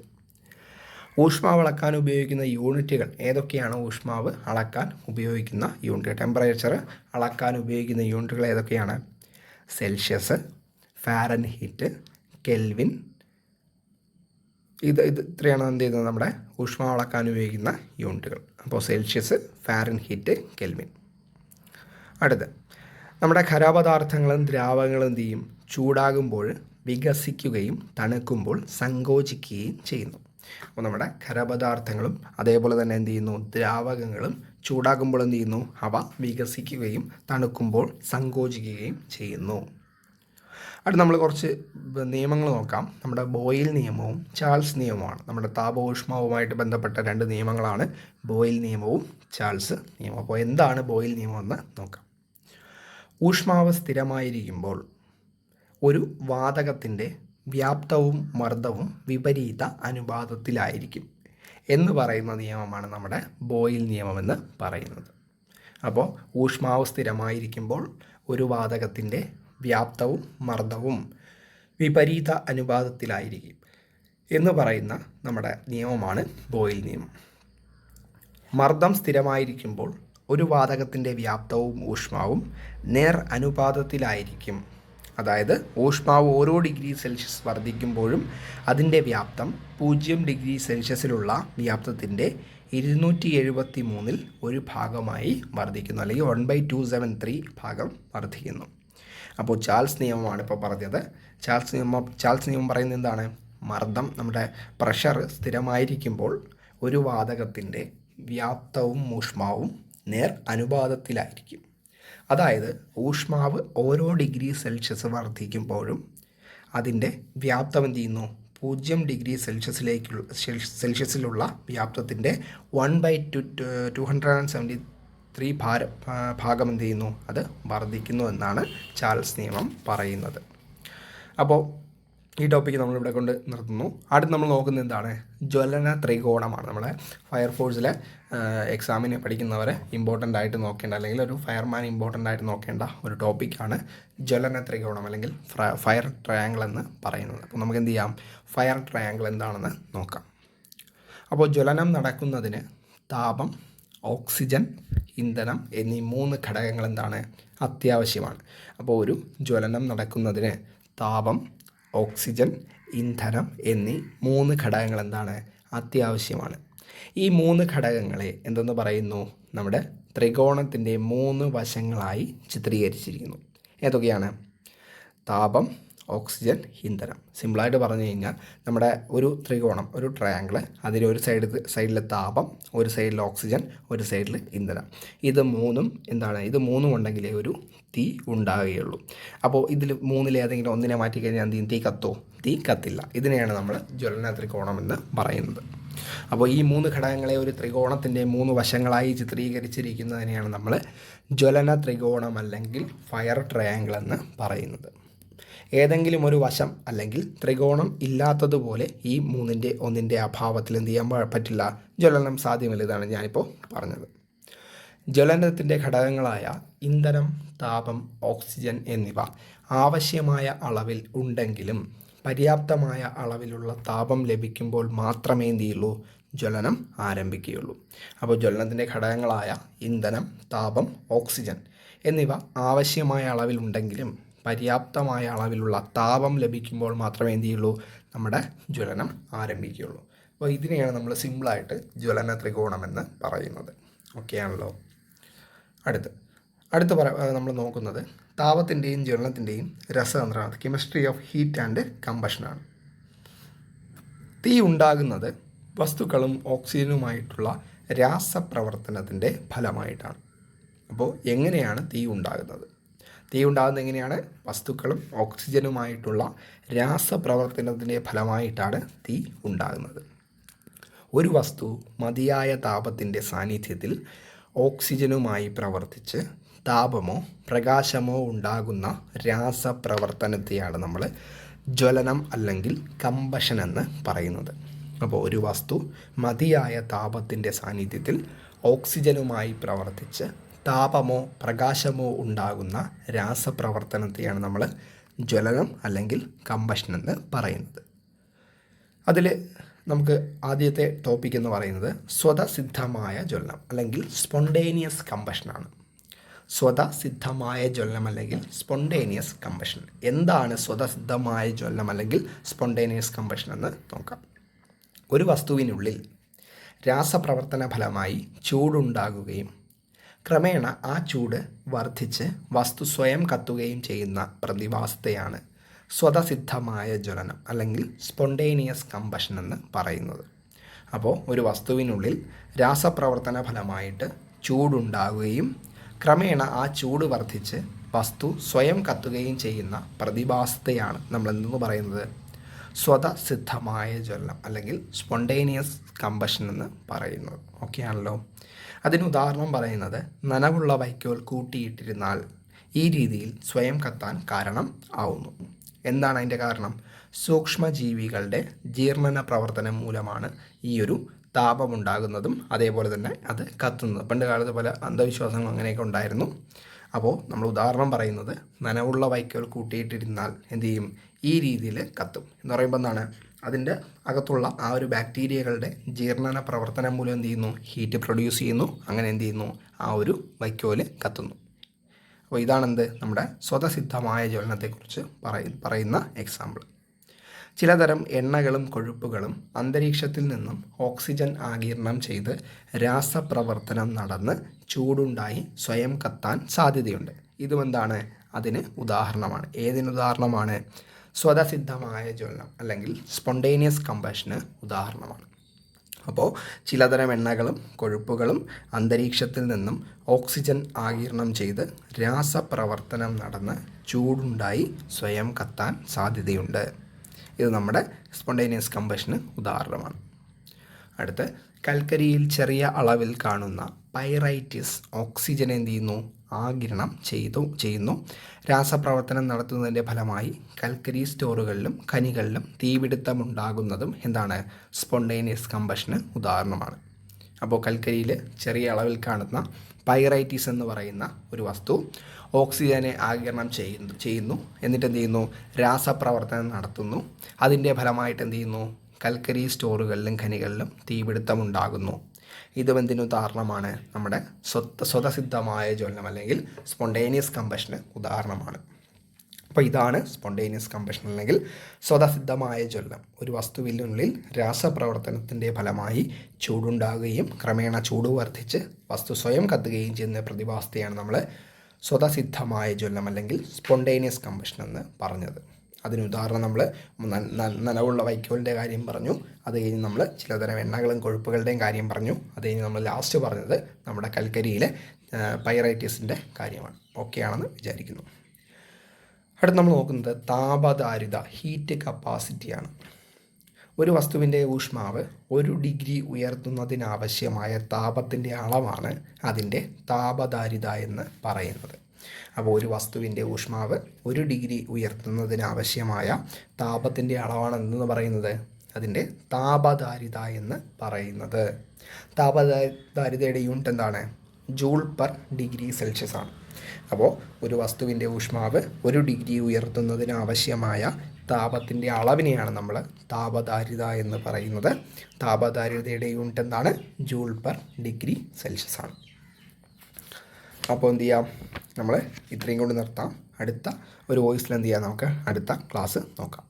ഊഷ്മാവ് അളക്കാൻ ഉപയോഗിക്കുന്ന യൂണിറ്റുകൾ ഏതൊക്കെയാണ്? ഊഷ്മാവ് അളക്കാൻ ഉപയോഗിക്കുന്ന യൂണിറ്റ്, ടെമ്പറേച്ചർ അളക്കാൻ ഉപയോഗിക്കുന്ന യൂണിറ്റുകൾ ഏതൊക്കെയാണ്? Celsius, Fahrenheit, kelvin. ഇത്രയാണ് എന്ത് ചെയ്യുന്നത്? നമ്മുടെ ഊഷ്മാവ് അളക്കാൻ ഉപയോഗിക്കുന്ന യൂണിറ്റുകൾ. അപ്പോൾ സെൽഷ്യസ്, ഫാരൻഹീറ്റ്, കെൽവിൻ. അടുത്ത് നമ്മുടെ ഖരപദാർത്ഥങ്ങളും ദ്രാവകങ്ങളും എന്ത് ചെയ്യും? ചൂടാകുമ്പോൾ വികസിക്കുകയും തണുക്കുമ്പോൾ സങ്കോചിക്കുകയും ചെയ്യുന്നു. അപ്പോൾ നമ്മുടെ ഖരപദാർത്ഥങ്ങളും അതേപോലെ തന്നെ എന്ത് ചെയ്യുന്നു? ദ്രാവകങ്ങളും ചൂടാകുമ്പോൾ എന്ത് ചെയ്യുന്നു? അവ വികസിക്കുകയും തണുക്കുമ്പോൾ സങ്കോചിക്കുകയും ചെയ്യുന്നു. അടുത്ത് നമ്മൾ കുറച്ച് നിയമങ്ങൾ നോക്കാം. നമ്മുടെ ബോയിൽ നിയമവും ചാൾസ് നിയമവുമാണ്. നമ്മുടെ താപോഷ്മാവുമായിട്ട് ബന്ധപ്പെട്ട 2 നിയമങ്ങളാണ് ബോയിൽ നിയമവും ചാൾസ് നിയമം. അപ്പോൾ എന്താണ് ബോയിൽ നിയമം എന്ന് നോക്കാം. ഊഷ്മാവ് സ്ഥിരമായിരിക്കുമ്പോൾ ഒരു വാതകത്തിൻ്റെ വ്യാപ്തവും മർദ്ദവും വിപരീത അനുപാതത്തിലായിരിക്കും എന്ന് പറയുന്ന നിയമമാണ് നമ്മുടെ ബോയിൽ നിയമമെന്ന് പറയുന്നത്. അപ്പോൾ ഊഷ്മാവ് സ്ഥിരമായിരിക്കുമ്പോൾ ഒരു വാതകത്തിൻ്റെ വ്യാപ്തവും മർദ്ദവും വിപരീത അനുപാതത്തിലായിരിക്കും എന്ന് പറയുന്ന നമ്മുടെ നിയമമാണ് ബോയിൽ നിയമം. മർദ്ദം സ്ഥിരമായിരിക്കുമ്പോൾ ഒരു വാതകത്തിൻ്റെ വ്യാപ്തവും ഊഷ്മാവും നേർ അനുപാതത്തിലായിരിക്കും. അതായത് ഊഷ്മാവ് ഓരോ ഡിഗ്രി സെൽഷ്യസ് വർദ്ധിക്കുമ്പോഴും അതിൻ്റെ വ്യാപ്തം 0 ഡിഗ്രി സെൽഷ്യസിലുള്ള വ്യാപ്തത്തിൻ്റെ 273 ഒരു ഭാഗമായി വർദ്ധിക്കുന്നു, അല്ലെങ്കിൽ 1/273 ഭാഗം വർദ്ധിക്കുന്നു. അപ്പോൾ ചാൾസ് നിയമമാണ് ഇപ്പോൾ പറഞ്ഞത്. ചാൾസ് നിയമം പറയുന്നത് എന്താണ്? മർദ്ദം, നമ്മുടെ പ്രഷർ സ്ഥിരമായിരിക്കുമ്പോൾ ഒരു വാതകത്തിൻ്റെ വ്യാപ്തവും ഊഷ്മാവും നേർ അനുപാതത്തിലായിരിക്കും. അതായത് ഊഷ്മാവ് ഓരോ ഡിഗ്രി സെൽഷ്യസ് വർദ്ധിക്കുമ്പോഴും അതിൻ്റെ വ്യാപ്തം എന്ത് ചെയ്യുന്നു? 0 ഡിഗ്രി സെൽഷ്യസിലുള്ള വ്യാപ്തത്തിൻ്റെ 1/273 ഭാഗം എന്ത് ചെയ്യുന്നു? അത് വർദ്ധിക്കുന്നു എന്നാണ് ചാൾസ് നിയമം പറയുന്നത്. അപ്പോൾ ഈ ടോപ്പിക്ക് നമ്മളിവിടെ കൊണ്ട് നിർത്തുന്നു. അടുത്ത് നമ്മൾ നോക്കുന്നത് എന്താണ്? ജ്വലന ത്രികോണമാണ്. നമ്മളെ ഫയർഫോഴ്സിലെ എക്സാമിന് പഠിക്കുന്നവരെ ഇമ്പോർട്ടൻ്റ് ആയിട്ട് നോക്കേണ്ട, അല്ലെങ്കിൽ ഒരു ഫയർമാൻ ഇമ്പോർട്ടൻ്റ് ആയിട്ട് നോക്കേണ്ട ഒരു ടോപ്പിക്കാണ് ജ്വലന ത്രികോണം, അല്ലെങ്കിൽ ഫയർ ട്രയാങ്കിൾ എന്ന് പറയുന്നത്. അപ്പോൾ നമുക്ക് എന്ത് ചെയ്യാം? ഫയർ ട്രയാങ്കിൾ എന്താണെന്ന് നോക്കാം. അപ്പോൾ ജ്വലനം നടക്കുന്നതിന് താപം, ഓക്സിജൻ, ഇന്ധനം എന്നീ 3 ഘടകങ്ങൾ എന്താണ് അത്യാവശ്യമാണ്. അപ്പോൾ ഒരു ജ്വലനം നടക്കുന്നതിന് താപം, ഓക്സിജൻ, ഇന്ധനം എന്നീ 3 ഘടകങ്ങൾ എന്താണ് അത്യാവശ്യമാണ്. ഈ 3 ഘടകങ്ങളെ എന്തെന്ന് പറയുന്നു? നമ്മുടെ ത്രികോണത്തിൻ്റെ 3 വശങ്ങളായി ചിത്രീകരിച്ചിരിക്കുന്നു. ഏതൊക്കെയാണ്? താപം, ഓക്സിജൻ, ഇന്ധനം. സിമ്പിളായിട്ട് പറഞ്ഞു കഴിഞ്ഞാൽ നമ്മുടെ ഒരു ത്രികോണം, ഒരു ട്രയാങ്കിൾ, അതിലൊരു സൈഡിൽ താപം, ഒരു സൈഡിൽ ഓക്സിജൻ, ഒരു സൈഡിൽ ഇന്ധനം. ഇത് മൂന്നും ഉണ്ടെങ്കിലേ ഒരു തീ ഉണ്ടാവുകയുള്ളൂ. അപ്പോൾ ഇതിൽ മൂന്നിൽ ഏതെങ്കിലും ഒന്നിനെ മാറ്റിക്കഴിഞ്ഞാൽ എന്ത് ചെയ്യും? തീ കത്തോ? തീ കത്തില്ല. ഇതിനെയാണ് നമ്മൾ ജ്വലന ത്രികോണം എന്ന് പറയുന്നത്. അപ്പോൾ ഈ 3 ഘടകങ്ങളെ ഒരു ത്രികോണത്തിൻ്റെ 3 വശങ്ങളായി ചിത്രീകരിച്ചിരിക്കുന്നതിനെയാണ് നമ്മൾ ജ്വലന ത്രികോണം അല്ലെങ്കിൽ ഫയർ ട്രയാങ്കിൾ എന്ന് പറയുന്നത്. ഏതെങ്കിലും ഒരു വശം അല്ലെങ്കിൽ ത്രികോണം ഇല്ലാത്തതുപോലെ ഈ 3ൻ്റെ ഒന്നിൻ്റെ അഭാവത്തിൽ എന്ത് ചെയ്യാൻ പറ്റില്ല? ജ്വലനം സാധ്യമല്ല. ഇതാണ് ഞാനിപ്പോൾ പറഞ്ഞത്. ജ്വലനത്തിൻ്റെ ഘടകങ്ങളായ ഇന്ധനം, താപം, ഓക്സിജൻ എന്നിവ ആവശ്യമായ അളവിൽ ഉണ്ടെങ്കിലും പര്യാപ്തമായ അളവിലുള്ള താപം ലഭിക്കുമ്പോൾ മാത്രമേ എന്ത് ചെയ്യുള്ളൂ? ജ്വലനം ആരംഭിക്കുകയുള്ളൂ. അപ്പോൾ ജ്വലനത്തിൻ്റെ ഘടകങ്ങളായ ഇന്ധനം, താപം, ഓക്സിജൻ എന്നിവ ആവശ്യമായ അളവിലുണ്ടെങ്കിലും പര്യാപ്തമായ അളവിലുള്ള താപം ലഭിക്കുമ്പോൾ മാത്രമേ എന്ത് ചെയ്യുള്ളൂ? നമ്മുടെ ജ്വലനം ആരംഭിക്കുകയുള്ളൂ. അപ്പോൾ ഇതിനെയാണ് നമ്മൾ സിമ്പിളായിട്ട് ജ്വലന ത്രികോണം എന്ന് പറയുന്നത്. ഓക്കെ ആണല്ലോ. അടുത്ത് നമ്മൾ നോക്കുന്നത് താപത്തിൻ്റെയും ജ്വലനത്തിൻ്റെയും രസതന്ത്രമാണ്. കെമിസ്ട്രി ഓഫ് ഹീറ്റ് ആൻഡ് കമ്പഷനാണ്. തീ ഉണ്ടാകുന്നത് വസ്തുക്കളും ഓക്സിജനുമായിട്ടുള്ള രാസപ്രവർത്തനത്തിൻ്റെ ഫലമായിട്ടാണ്. അപ്പോൾ എങ്ങനെയാണ് തീ ഉണ്ടാകുന്നത്? തീ ഉണ്ടാകുന്നത് എങ്ങനെയാണ്? വസ്തുക്കളും ഓക്സിജനുമായിട്ടുള്ള രാസപ്രവർത്തനത്തിൻ്റെ ഫലമായിട്ടാണ് തീ ഉണ്ടാകുന്നത്. ഒരു വസ്തു മതിയായ താപത്തിൻ്റെ സാന്നിധ്യത്തിൽ ഓക്സിജനുമായി പ്രവർത്തിച്ച് താപമോ പ്രകാശമോ ഉണ്ടാകുന്ന രാസപ്രവർത്തനത്തെയാണ് നമ്മൾ ജ്വലനം അല്ലെങ്കിൽ കമ്പഷൻ എന്ന് പറയുന്നത്. അപ്പോൾ ഒരു വസ്തു മതിയായ താപത്തിൻ്റെ സാന്നിധ്യത്തിൽ ഓക്സിജനുമായി പ്രവർത്തിച്ച് താപമോ പ്രകാശമോ ഉണ്ടാകുന്ന രാസപ്രവർത്തനത്തെയാണ് നമ്മൾ ജ്വലനം അല്ലെങ്കിൽ കമ്പഷൻ എന്ന് പറയുന്നത്. അതിൽ നമുക്ക് ആദ്യത്തെ ടോപ്പിക് എന്ന് പറയുന്നത് സ്വതസിദ്ധമായ ജ്വലനം അല്ലെങ്കിൽ സ്പോണ്ടേനിയസ് കമ്പഷനാണ്. സ്വതസിദ്ധമായ ജ്വലനം അല്ലെങ്കിൽ സ്പോണ്ടേനിയസ് കമ്പഷൻ. എന്താണ് സ്വതസിദ്ധമായ ജ്വലനം അല്ലെങ്കിൽ സ്പോണ്ടേനിയസ് കമ്പഷൻ എന്ന് നോക്കാം. ഒരു വസ്തുവിനുള്ളിൽ രാസപ്രവർത്തന ഫലമായി ചൂടുണ്ടാകുകയും ക്രമേണ ആ ചൂട് വർദ്ധിച്ച് വസ്തു സ്വയം കത്തുകയും ചെയ്യുന്ന പ്രതിഭാസത്തെയാണ് സ്വതസിദ്ധമായ ജ്വലനം അല്ലെങ്കിൽ സ്പോണ്ടേനിയസ് കമ്പഷൻ എന്ന് പറയുന്നത്. അപ്പോൾ ഒരു വസ്തുവിനുള്ളിൽ രാസപ്രവർത്തന ഫലമായിട്ട് ചൂടുണ്ടാകുകയും ക്രമേണ ആ ചൂട് വർദ്ധിച്ച് വസ്തു സ്വയം കത്തുകയും ചെയ്യുന്ന പ്രതിഭാസത്തെയാണ് നമ്മൾ എന്തെന്ന് പറയുന്നത്? സ്വതസിദ്ധമായ ജ്വലനം അല്ലെങ്കിൽ സ്പോണ്ടേനിയസ് കമ്പഷൻ എന്ന് പറയുന്നത്. ഓക്കെ ആണല്ലോ. അതിന് ഉദാഹരണം പറയുന്നത് നനവുള്ള വൈക്കോൽ കൂട്ടിയിട്ടിരുന്നാൽ ഈ രീതിയിൽ സ്വയം കത്താൻ കാരണം ആവുന്നു. എന്താണ് അതിൻ്റെ കാരണം? സൂക്ഷ്മജീവികളുടെ ജീർണന പ്രവർത്തനം മൂലമാണ് ഈ ഒരു താപമുണ്ടാകുന്നതും അതേപോലെ തന്നെ അത് കത്തുന്നത്. പണ്ട് കാലത്ത് പല അന്ധവിശ്വാസങ്ങൾ അങ്ങനെയൊക്കെ ഉണ്ടായിരുന്നു. അപ്പോൾ നമ്മൾ ഉദാഹരണം പറയുന്നത് നനവുള്ള വൈക്കോൽ കൂട്ടിയിട്ടിരുന്നാൽ എന്ത് ചെയ്യും? ഈ രീതിയിൽ കത്തും എന്ന് പറയുമ്പോൾ എന്താണ്? അതിൻ്റെ അകത്തുള്ള ആ ഒരു ബാക്ടീരിയകളുടെ ജീർണന പ്രവർത്തനം മൂലം എന്ത് ചെയ്യുന്നു? ഹീറ്റ് പ്രൊഡ്യൂസ് ചെയ്യുന്നു. അങ്ങനെ എന്ത് ചെയ്യുന്നു? ആ ഒരു വൈക്കോല് കത്തുന്നു. അപ്പോൾ ഇതാണെന്ത്? നമ്മുടെ സ്വതസിദ്ധമായ ജ്വലനത്തെക്കുറിച്ച് പറയുന്ന എക്സാമ്പിൾ. ചിലതരം എണ്ണകളും കൊഴുപ്പുകളും അന്തരീക്ഷത്തിൽ നിന്നും ഓക്സിജൻ ആഗിരണം ചെയ്ത് രാസപ്രവർത്തനം നടന്ന് ചൂടുണ്ടായി സ്വയം കത്താൻ സാധ്യതയുണ്ട്. ഇതും എന്താണ്? അതിന് ഉദാഹരണമാണ്. ഏതിന് ഉദാഹരണമാണ്? സ്വതസിദ്ധമായ ജ്വലനം അല്ലെങ്കിൽ സ്പോണ്ടേനിയസ് കമ്പഷന് ഉദാഹരണമാണ്. അപ്പോൾ ചിലതരം എണ്ണകളും കൊഴുപ്പുകളും അന്തരീക്ഷത്തിൽ നിന്നും ഓക്സിജൻ ആഗിരണം ചെയ്ത് രാസപ്രവർത്തനം നടന്ന് ചൂടുണ്ടായി സ്വയം കത്താൻ സാധ്യതയുണ്ട്. ഇത് നമ്മുടെ സ്പോണ്ടേനിയസ് കമ്പഷന് ഉദാഹരണമാണ്. അടുത്ത് കൽക്കരിയിൽ ചെറിയ അളവിൽ കാണുന്ന പൈറൈറ്റിസ് ഓക്സിജൻ എന്ത് ചെയ്യുന്നു? ആഗിരണം ചെയ്യുന്നു. രാസപ്രവർത്തനം നടത്തുന്നതിൻ്റെ ഫലമായി കൽക്കരി സ്റ്റോറുകളിലും ഖനികളിലും തീപിടുത്തമുണ്ടാകുന്നതും എന്താണ്? സ്പോണ്ടേനിയസ് കമ്പഷന് ഉദാഹരണമാണ്. അപ്പോൾ കൽക്കരിയിൽ ചെറിയ അളവിൽ കാണുന്ന പൈറൈറ്റിസ് എന്ന് പറയുന്ന ഒരു വസ്തു ഓക്സിജനെ ആഗിരണം ചെയ്യുന്നു. എന്നിട്ട് എന്ത് ചെയ്യുന്നു? രാസപ്രവർത്തനം നടത്തുന്നു. അതിൻ്റെ ഫലമായിട്ട് എന്ത് ചെയ്യുന്നു? കൽക്കരി സ്റ്റോറുകളിലും ഖനികളിലും തീപിടുത്തമുണ്ടാകുന്നു. ഇതും എന്തിന് ഉദാഹരണമാണ്? നമ്മുടെ സ്വതസിദ്ധമായ ജ്വലനം അല്ലെങ്കിൽ സ്പോണ്ടേനിയസ് കമ്പഷന് ഉദാഹരണമാണ്. അപ്പോൾ ഇതാണ് സ്പോണ്ടേനിയസ് കമ്പഷൻ അല്ലെങ്കിൽ സ്വതസിദ്ധമായ ജ്വലനം. ഒരു വസ്തുവിനുള്ളിൽ രാസപ്രവർത്തനത്തിൻ്റെ ഫലമായി ചൂടുണ്ടാകുകയും ക്രമേണ ചൂട് വർദ്ധിച്ച് വസ്തു സ്വയം കത്തുകയും ചെയ്യുന്ന പ്രതിഭാസത്തെയാണ് നമ്മൾ സ്വതസിദ്ധമായ ജ്വലനം അല്ലെങ്കിൽ സ്പോണ്ടേനിയസ് കമ്പഷൻ എന്ന് പറഞ്ഞത്. അതിന് ഉദാഹരണം നമ്മൾ നനവുള്ള വൈക്കോലിൻ്റെ കാര്യം പറഞ്ഞു. അത് കഴിഞ്ഞ് നമ്മൾ ചിലതരം എണ്ണകളും കൊഴുപ്പുകളുടെയും കാര്യം പറഞ്ഞു. അത് കഴിഞ്ഞ് നമ്മൾ ലാസ്റ്റ് പറഞ്ഞത് നമ്മുടെ കൽക്കരിയിലെ പൈറൈറ്റിസിൻ്റെ കാര്യമാണ്. ഓക്കെ ആണെന്ന് വിചാരിക്കുന്നു. അടുത്ത് നമ്മൾ നോക്കുന്നത് താപധാരിത, ഹീറ്റ് കപ്പാസിറ്റിയാണ്. ഒരു വസ്തുവിൻ്റെ ഊഷ്മാവ് 1 ഡിഗ്രി ഉയർത്തുന്നതിനാവശ്യമായ താപത്തിൻ്റെ അളവാണ് അതിൻ്റെ താപധാരിത എന്ന് പറയുന്നത്. അപ്പോൾ ഒരു വസ്തുവിൻ്റെ ഊഷ്മാവ് 1 ഡിഗ്രി ഉയർത്തുന്നതിനാവശ്യമായ താപത്തിൻ്റെ അളവാണ് എന്തെന്ന് പറയുന്നത് അതിൻ്റെ താപധാരിത എന്ന് പറയുന്നത്. താപധാരിതയുടെ യൂണിറ്റ് എന്താണ്? ജൂൾ പെർ ഡിഗ്രി സെൽഷ്യസ് ആണ്. അപ്പോൾ ഒരു വസ്തുവിൻ്റെ ഊഷ്മാവ് 1 ഡിഗ്രി ഉയർത്തുന്നതിനാവശ്യമായ താപത്തിൻ്റെ അളവിനെയാണ് നമ്മൾ താപധാരിത എന്ന് പറയുന്നത്. താപധാരിതയുടെ യൂണിറ്റ് എന്താണ്? ജൂൾ പെർ ഡിഗ്രി സെൽഷ്യസ് ആണ്. അപ്പോൾ എന്ത് ചെയ്യാം, നമ്മൾ ഇത്രയും കൊണ്ട് നിർത്താം. അടുത്ത ഒരു വോയിസിൽ എന്ത് ചെയ്യാം, നമുക്ക് അടുത്ത ക്ലാസ് നോക്കാം.